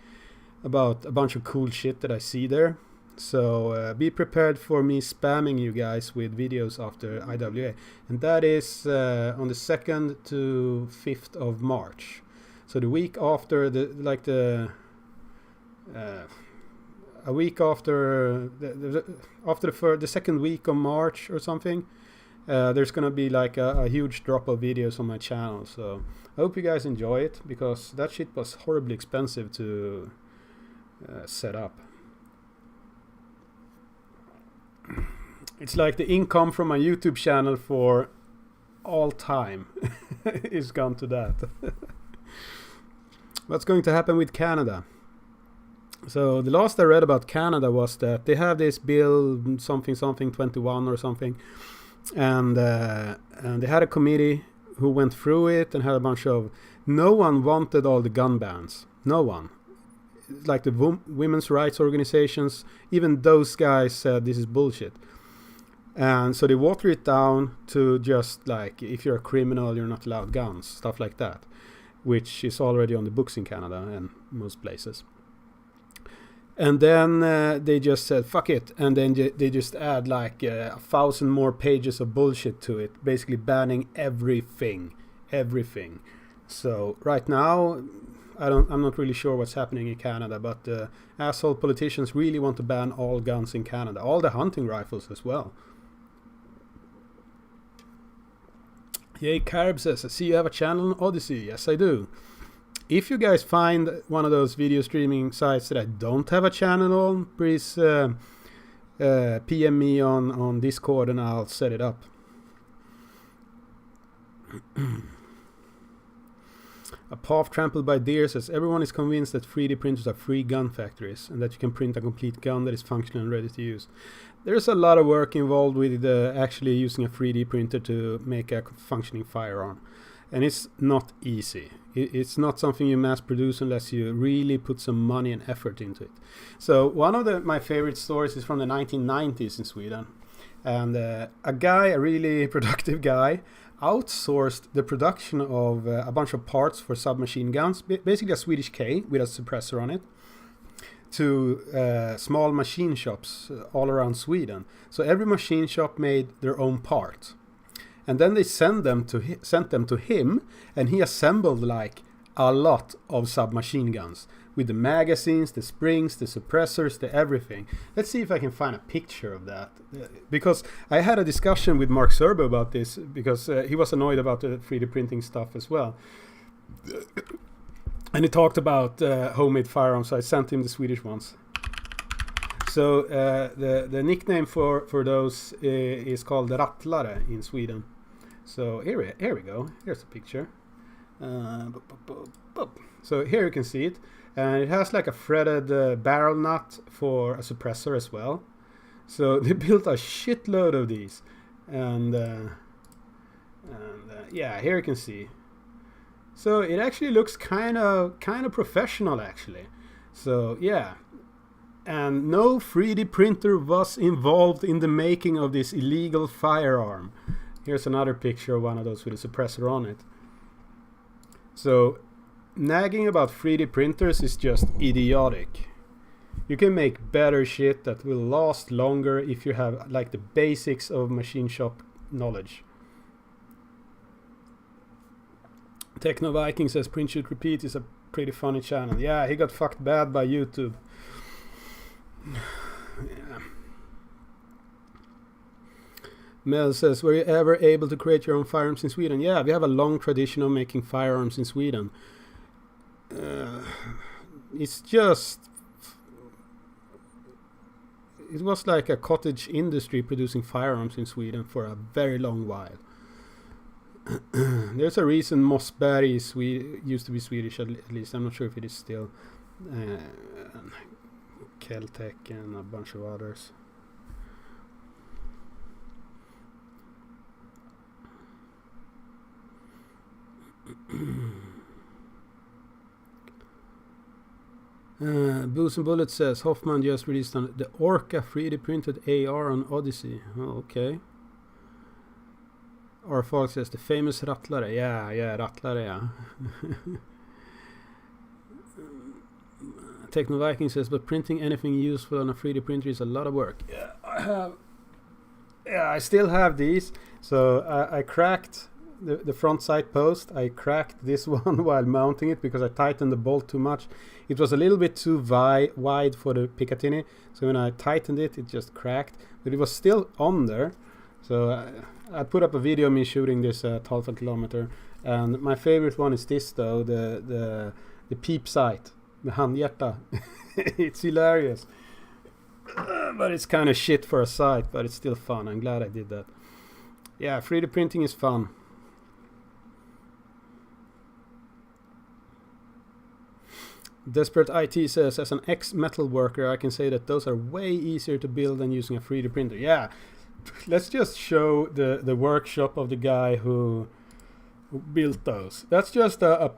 about a bunch of cool shit that I see there. So be prepared for me spamming you guys with videos after IWA, and that is on the 2nd to 5th of March. So the week after the second week of March or something, there's gonna be like a huge drop of videos on my channel. So I hope you guys enjoy it, because that shit was horribly expensive to set up. It's like the income from my YouTube channel for all time is gone to that. What's going to happen with Canada? So the last I read about Canada was that they have this bill something 21 or something, and they had a committee who went through it and had a bunch of. No one wanted all the gun bans. No one. Like the women's rights organizations, even those guys said this is bullshit. And so they water it down to just like, if you're a criminal, you're not allowed guns, stuff like that, which is already on the books in Canada and most places. And then they just said fuck it, and then they just add like 1,000 more pages of bullshit to it, basically banning everything. So right now I'm not really sure what's happening in Canada, but asshole politicians really want to ban all guns in Canada, all the hunting rifles as well. Yay, Carb says, I see you have a channel on Odyssey. Yes, I do. If you guys find one of those video streaming sites that I don't have a channel on, please PM me on Discord and I'll set it up. A path trampled by deer says, everyone is convinced that 3D printers are free gun factories and that you can print a complete gun that is functional and ready to use. There's a lot of work involved with actually using a 3D printer to make a functioning firearm. And it's not easy. It's not something you mass produce unless you really put some money and effort into it. So one of my favorite stories is from the 1990s in Sweden. And a really productive guy, outsourced the production of a bunch of parts for submachine guns, basically a Swedish K with a suppressor on it, to small machine shops all around Sweden. So every machine shop made their own part. And then they sent them to him, and he assembled like a lot of submachine guns with the magazines, the springs, the suppressors, the everything. Let's see if I can find a picture of that, because I had a discussion with Mark Serbo about this, because he was annoyed about the 3D printing stuff as well. And he talked about homemade firearms, so I sent him the Swedish ones. So the nickname for those is called rattlare in Sweden. So here we go. Here's a picture. So here you can see it, and it has like a threaded barrel nut for a suppressor as well. So they built a shitload of these, and yeah, here you can see. So it actually looks kind of professional actually. So yeah, and no 3D printer was involved in the making of this illegal firearm. Here's another picture of one of those with a suppressor on it. So nagging about 3D printers is just idiotic. You can make better shit that will last longer if you have like the basics of machine shop knowledge. Techno Viking says Print Shoot Repeat is a pretty funny channel. Yeah, he got fucked bad by YouTube. Yeah. Mel says, were you ever able to create your own firearms in Sweden? Yeah, we have a long tradition of making firearms in Sweden. It's just... It was like a cottage industry producing firearms in Sweden for a very long while. There's a reason Mossberg used to be Swedish, at least. I'm not sure if it is still. Keltec and a bunch of others. Booze and Bullets says Hoffman just released the Orca 3D printed AR on Odyssey. Oh, okay. Or Falk says the famous rattlare. Yeah, rattlare, yeah. Techno Viking says, but printing anything useful on a 3D printer is a lot of work. Yeah, I still have these. So I cracked the front side post. I cracked this one while mounting it because I tightened the bolt too much. It was a little bit too wide for the Picatinny. So when I tightened it, it just cracked. But it was still on there. So I put up a video of me shooting this at half a kilometer. And my favorite one is this though, the peep sight, the handhjärta. It's hilarious. But it's kind of shit for a sight, but it's still fun. I'm glad I did that. Yeah, 3D printing is fun. Desperate IT says, as an ex-metal worker, I can say that those are way easier to build than using a 3D printer. Yeah, let's just show the workshop of the guy who built those. That's just I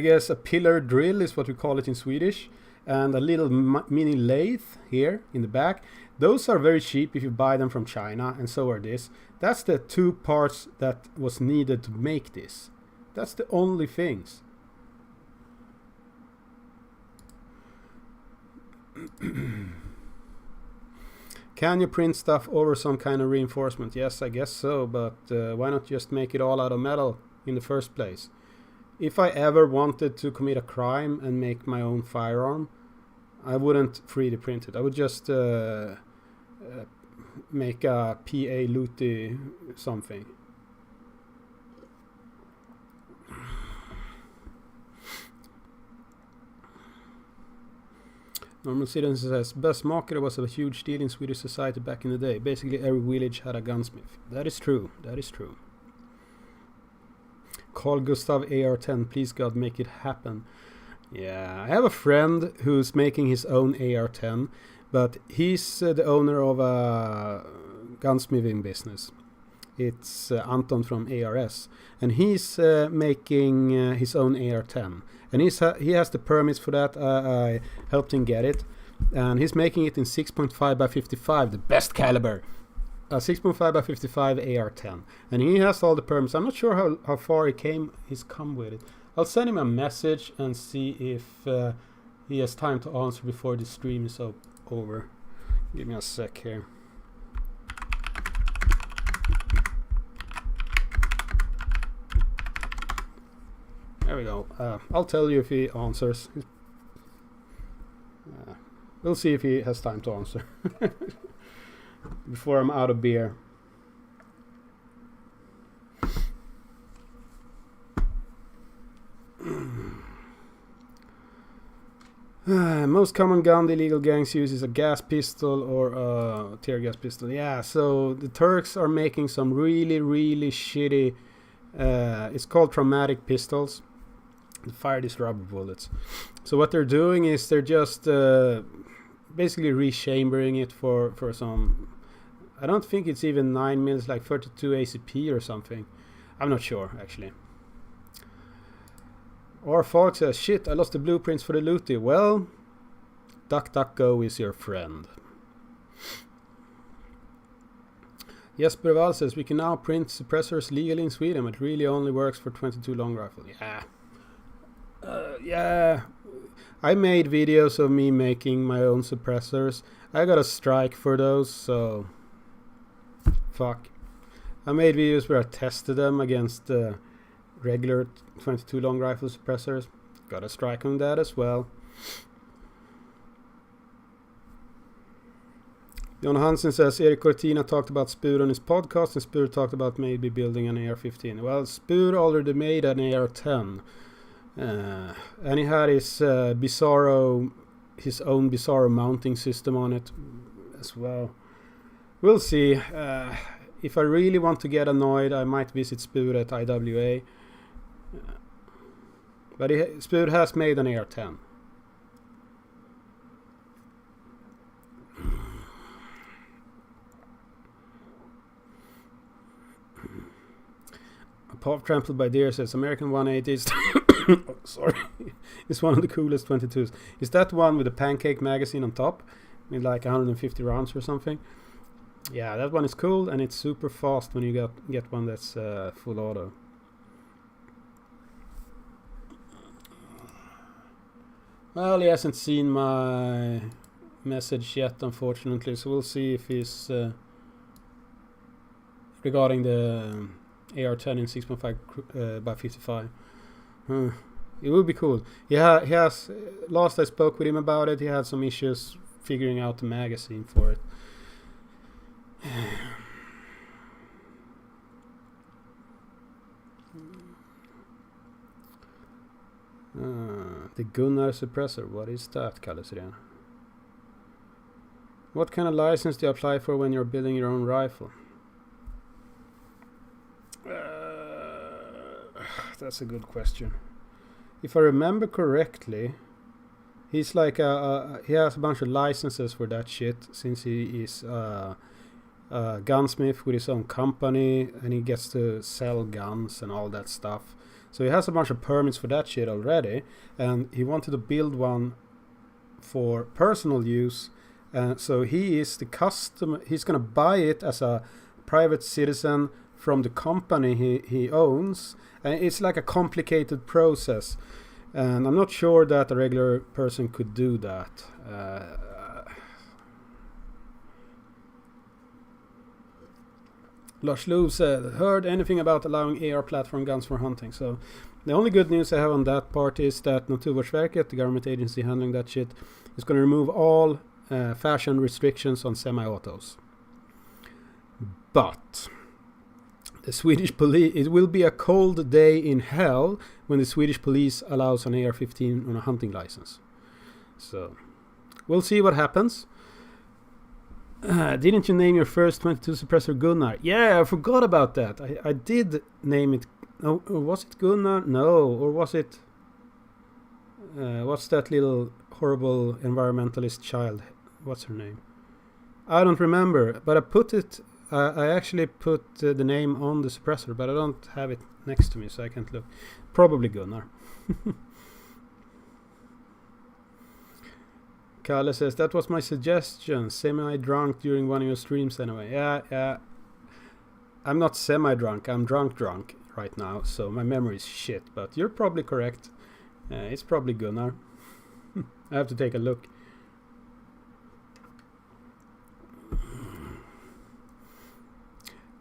guess a pillar drill is what we call it in Swedish, and a little mini lathe here in the back. Those are very cheap if you buy them from China, and so are this. That's the two parts that was needed to make this. That's the only things. Can you print stuff over some kind of reinforcement? Yes, I guess so, but why not just make it all out of metal in the first place? If I ever wanted to commit a crime and make my own firearm, I wouldn't 3D print it. I would just make a PA Luti something. Normal Citizen says, Bössmakare was a huge deal in Swedish society back in the day. Basically every village had a gunsmith. That is true. That is true. Carl Gustav AR-10, please God, make it happen. Yeah, I have a friend who's making his own AR-10, but he's the owner of a gunsmithing business. It's Anton from ARS, and he's making his own AR-10, and he has the permits for that. I helped him get it, and he's making it in 6.5 by 55, the best caliber. 6.5 by 55 AR-10, and he has all the permits. I'm not sure how far he's come with it. I'll send him a message and see if he has time to answer before the stream is over. Give me a sec here. There we go. I'll tell you if he answers. We'll see if he has time to answer before I'm out of beer. Most common gun the illegal gangs use is a gas pistol or a tear gas pistol. Yeah, so the Turks are making some really, really shitty, it's called traumatic pistols. Fire these rubber bullets. So what they're doing is they're just basically rechambering it for some, I don't think it's even 9 mils, like 32 ACP or something. I'm not sure actually. Or Fox says, shit, I lost the blueprints for the Looty. Well, DuckDuckGo is your friend. Jesper Wall says, we can now print suppressors legally in Sweden, but it really only works for 22 long rifle. Yeah. I made videos of me making my own suppressors. I got a strike for those, so fuck. I made videos where I tested them against regular 22 long rifle suppressors. Got a strike on that as well. John Hansen says Erik Cortina talked about Spur on his podcast, and Spur talked about maybe building an AR-15. Well, Spur already made an AR-10. And he had his own Bizarro mounting system on it as well. We'll see. If I really want to get annoyed, I might visit Spur at IWA. But Spur has made an AR-10. Pop Trampled by Deer says American 180s. Sorry. It's one of the coolest 22s. Is that one with the pancake magazine on top? With like 150 rounds or something? Yeah, that one is cool, and it's super fast when you get one that's full auto. Well, he hasn't seen my message yet, unfortunately, so we'll see if he's regarding the AR-10 in 6.5 by 55. It would be cool. He has, last I spoke with him about it, he had some issues figuring out the magazine for it. The Gunnar suppressor, what is that, Kallisrian? What kind of license do you apply for when you're building your own rifle? That's a good question. If I remember correctly, he's like he has a bunch of licenses for that shit, since he is a gunsmith with his own company, and he gets to sell guns and all that stuff. So he has a bunch of permits for that shit already, and he wanted to build one for personal use. So he is the customer. He's gonna buy it as a private citizen from the company he owns, and it's like a complicated process, and I'm not sure that a regular person could do that. Lars Lou said, heard anything about allowing AR platform guns for hunting? So the only good news I have on that part is that Naturvårdsverket, the government agency handling that shit, is going to remove all fashion restrictions on semi-autos. But the Swedish police, it will be a cold day in hell when the Swedish police allows an AR-15 on a hunting license. So we'll see what happens. Didn't you name your first 22 suppressor Gunnar? Yeah, I forgot about that. I did name it. Oh, was it Gunnar? No, or was it? What's that little horrible environmentalist child? What's her name? I don't remember, but I put it. I actually put the name on the suppressor, but I don't have it next to me, so I can't look. Probably Gunnar. Kalle says, that was my suggestion. Semi-drunk during one of your streams anyway. Yeah. I'm not semi-drunk. I'm drunk right now. So my memory is shit. But you're probably correct. It's probably Gunnar. I have to take a look.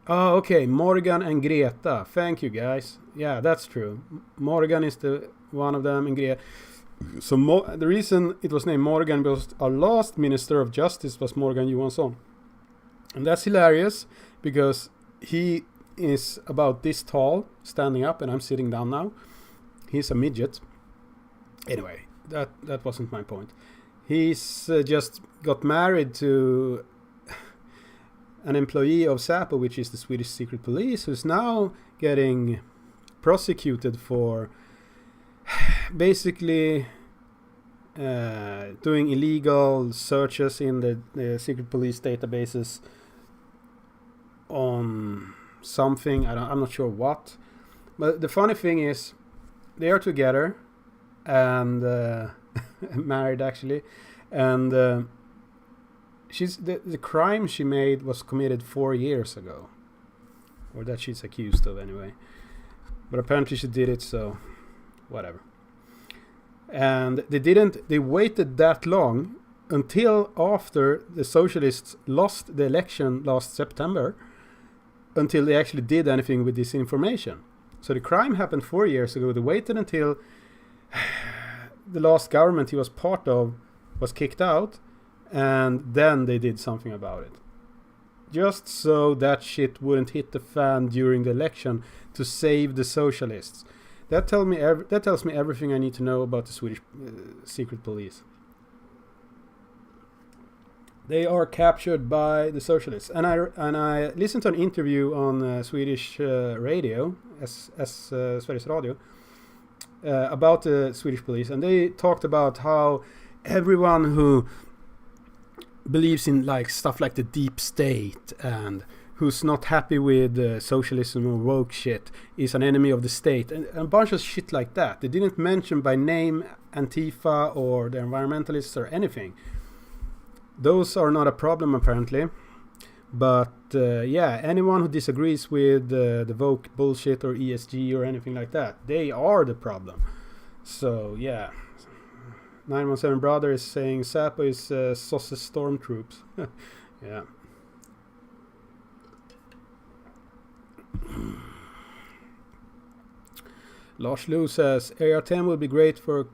Oh, okay. Morgan and Greta. Thank you, guys. Yeah, that's true. Morgan is the one of them, and Greta. So the reason it was named Morgan was our last Minister of Justice was Morgan Johansson. And that's hilarious because he is about this tall, standing up, and I'm sitting down now. He's a midget. Anyway, that wasn't my point. He's just got married to an employee of Säpo, which is the Swedish secret police, who's now getting prosecuted for basically doing illegal searches in the secret police databases on something. I'm not sure what. But the funny thing is, they are together and married actually, and she's the crime she made was committed 4 years ago, or that she's accused of anyway. But apparently she did it, so whatever. And they waited that long until after the socialists lost the election last September until they actually did anything with this information. So the crime happened 4 years ago. They waited until the last government he was part of was kicked out, and then they did something about it. Just so that shit wouldn't hit the fan during the election to save the socialists. That tells me everything I need to know about the Swedish secret police. They are captured by the socialists, and I listened to an interview on Swedish radio, Sveriges Radio, about the Swedish police, and they talked about how everyone who believes in like stuff like the deep state and who's not happy with socialism or woke shit is an enemy of the state, and a bunch of shit like that. They didn't mention by name Antifa or the environmentalists or anything. Those are not a problem apparently, but yeah, anyone who disagrees with the woke bullshit or ESG or anything like that, they are the problem. So yeah, 917 Brother is saying Säpo is Sosse stormtroops. Yeah. Lars Lu says AR-10 would be great for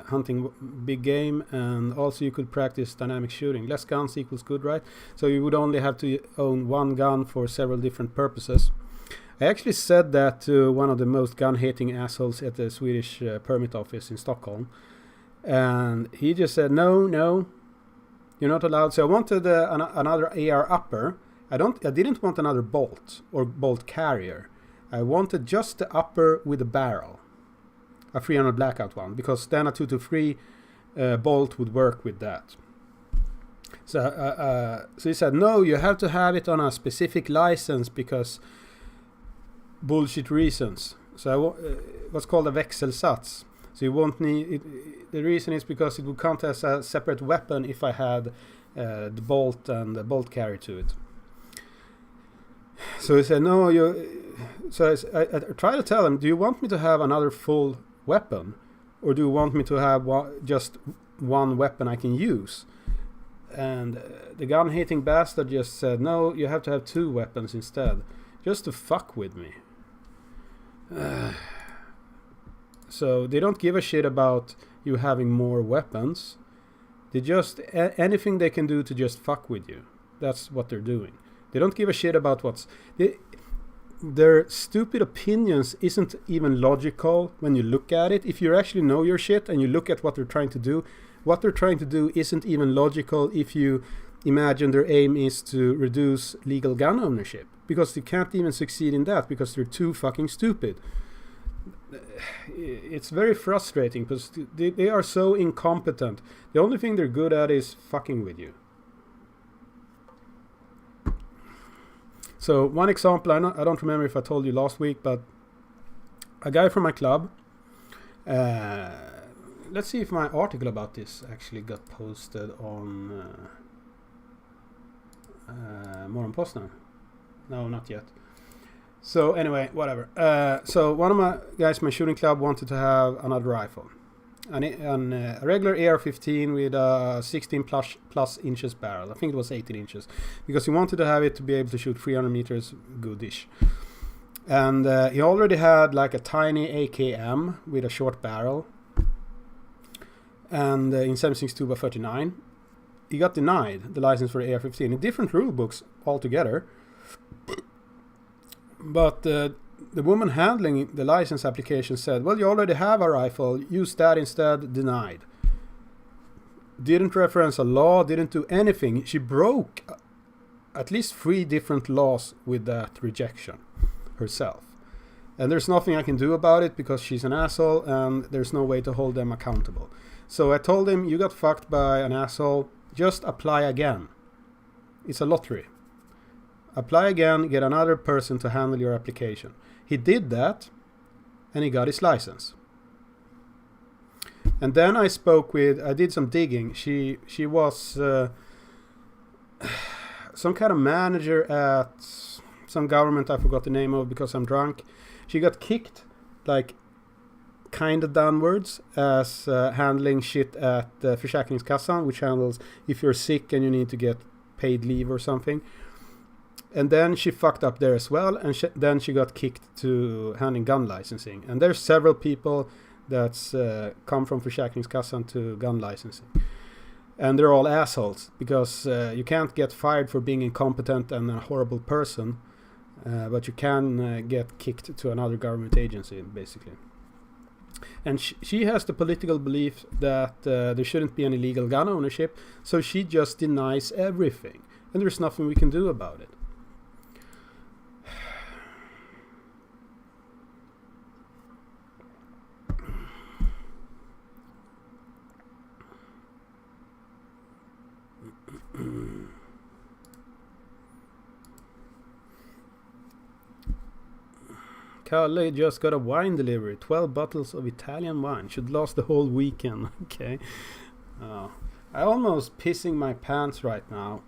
hunting big game, and also you could practice dynamic shooting. Less guns equals good, right? So you would only have to own one gun for several different purposes. I actually said that to one of the most gun-hating assholes at the Swedish permit office in Stockholm, and he just said, no, you're not allowed. So I wanted another AR upper. I didn't want another bolt or bolt carrier. I wanted just the upper with a barrel, a 300 blackout one, because then a 223 bolt would work with that. So he said, no, you have to have it on a specific license because bullshit reasons. So what's called a växelsats. So you won't need it. The reason is because it would count as a separate weapon if I had the bolt and the bolt carrier to it. So he said, no, So I try to tell him, do you want me to have another full weapon? Or do you want me to have just one weapon I can use? And the gun-hating bastard just said, no, you have to have two weapons instead. Just to fuck with me. So they don't give a shit about you having more weapons. They just, anything they can do to just fuck with you. That's what they're doing. They don't give a shit about their stupid opinions isn't even logical when you look at it. If you actually know your shit and you look at what they're trying to do isn't even logical if you imagine their aim is to reduce legal gun ownership. Because they can't even succeed in that because they're too fucking stupid. It's very frustrating because they are so incompetent. The only thing they're good at is fucking with you. So one example, I don't remember if I told you last week, but a guy from my club, let's see if my article about this actually got posted on Morgon Posten. No, not yet. So anyway, whatever. So one of my guys, my shooting club, wanted to have another rifle, a regular AR-15 with a 16 plus inches barrel. I think it was 18 inches, because he wanted to have it to be able to shoot 300 meters goodish. And he already had like a tiny AKM with a short barrel, and in 7.62x39. He got denied the license for the AR-15 in different rule books altogether. But the woman handling the license application said, well, you already have a rifle, use that instead, denied. Didn't reference a law, didn't do anything. She broke at least 3 different laws with that rejection herself. And there's nothing I can do about it because she's an asshole and there's no way to hold them accountable. So I told him, you got fucked by an asshole, just apply again. It's a lottery. Apply again, get another person to handle your application. He did that, and he got his license. And then I did some digging. She was some kind of manager at some government I forgot the name of because I'm drunk. She got kicked, like, kind of downwards as handling shit at Försäkringskassan, which handles if you're sick and you need to get paid leave or something. And then she fucked up there as well, and then she got kicked to handling gun licensing. And there's several people that's come from Försäkringskassan to gun licensing. And they're all assholes, because you can't get fired for being incompetent and a horrible person, but you can get kicked to another government agency, basically. And she has the political belief that there shouldn't be any legal gun ownership, so she just denies everything. And there's nothing we can do about it. Kalle just got a wine delivery. 12 bottles of Italian wine. Should last the whole weekend. Okay. I'm almost pissing my pants right now.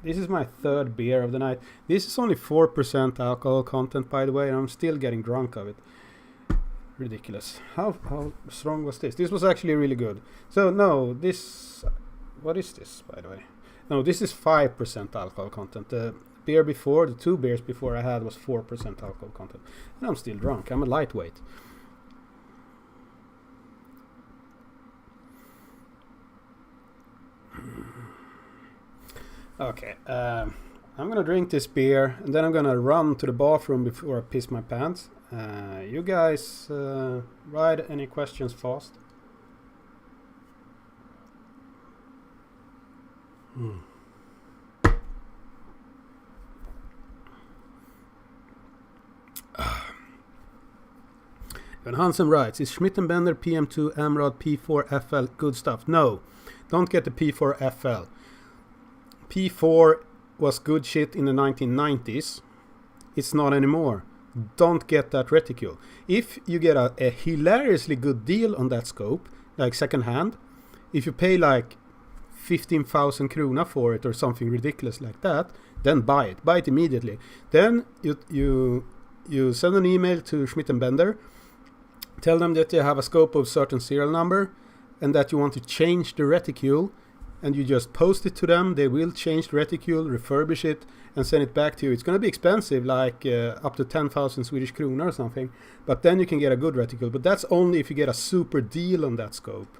This is my 3rd beer of the night. This is only 4% alcohol content, by the way, and I'm still getting drunk of it. Ridiculous. How strong was this? This was actually really good. So, no, this... What is this, by the way? No, this is 5% alcohol content. The beer before, the 2 beers before I had was 4% alcohol content. And I'm still drunk. I'm a lightweight. Okay, I'm gonna drink this beer and then I'm gonna run to the bathroom before I piss my pants. You guys write any questions fast. Van Hansen writes, is Schmidt & Bender PM2 Amrod P4FL good stuff? No, don't get the P4FL. P4 was good shit in the 1990s. It's not anymore. Don't get that reticule. If you get a hilariously good deal on that scope, like second hand, if you pay like 15,000 krona for it or something ridiculous like that, then buy it. Buy it immediately. Then you send an email to Schmidt & Bender, tell them that you have a scope of certain serial number and that you want to change the reticule, and you just post it to them. They will change the reticule, refurbish it, and send it back to you. It's going to be expensive, like up to 10,000 Swedish krona or something, but then you can get a good reticule. But that's only if you get a super deal on that scope.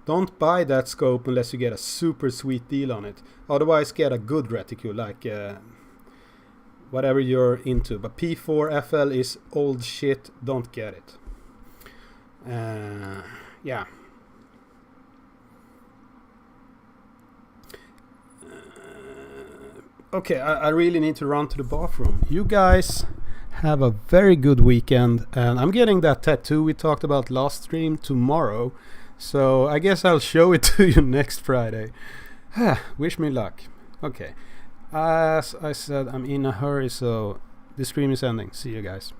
Don't buy that scope unless you get a super sweet deal on it. Otherwise, get a good reticule, like whatever you're into. But P4FL is old shit. Don't get it. Yeah. Okay, I really need to run to the bathroom. You guys have a very good weekend, and I'm getting that tattoo we talked about last stream tomorrow, so I guess I'll show it to you next Friday. Wish me luck. Okay, as I said, I'm in a hurry, so the stream is ending. See you guys.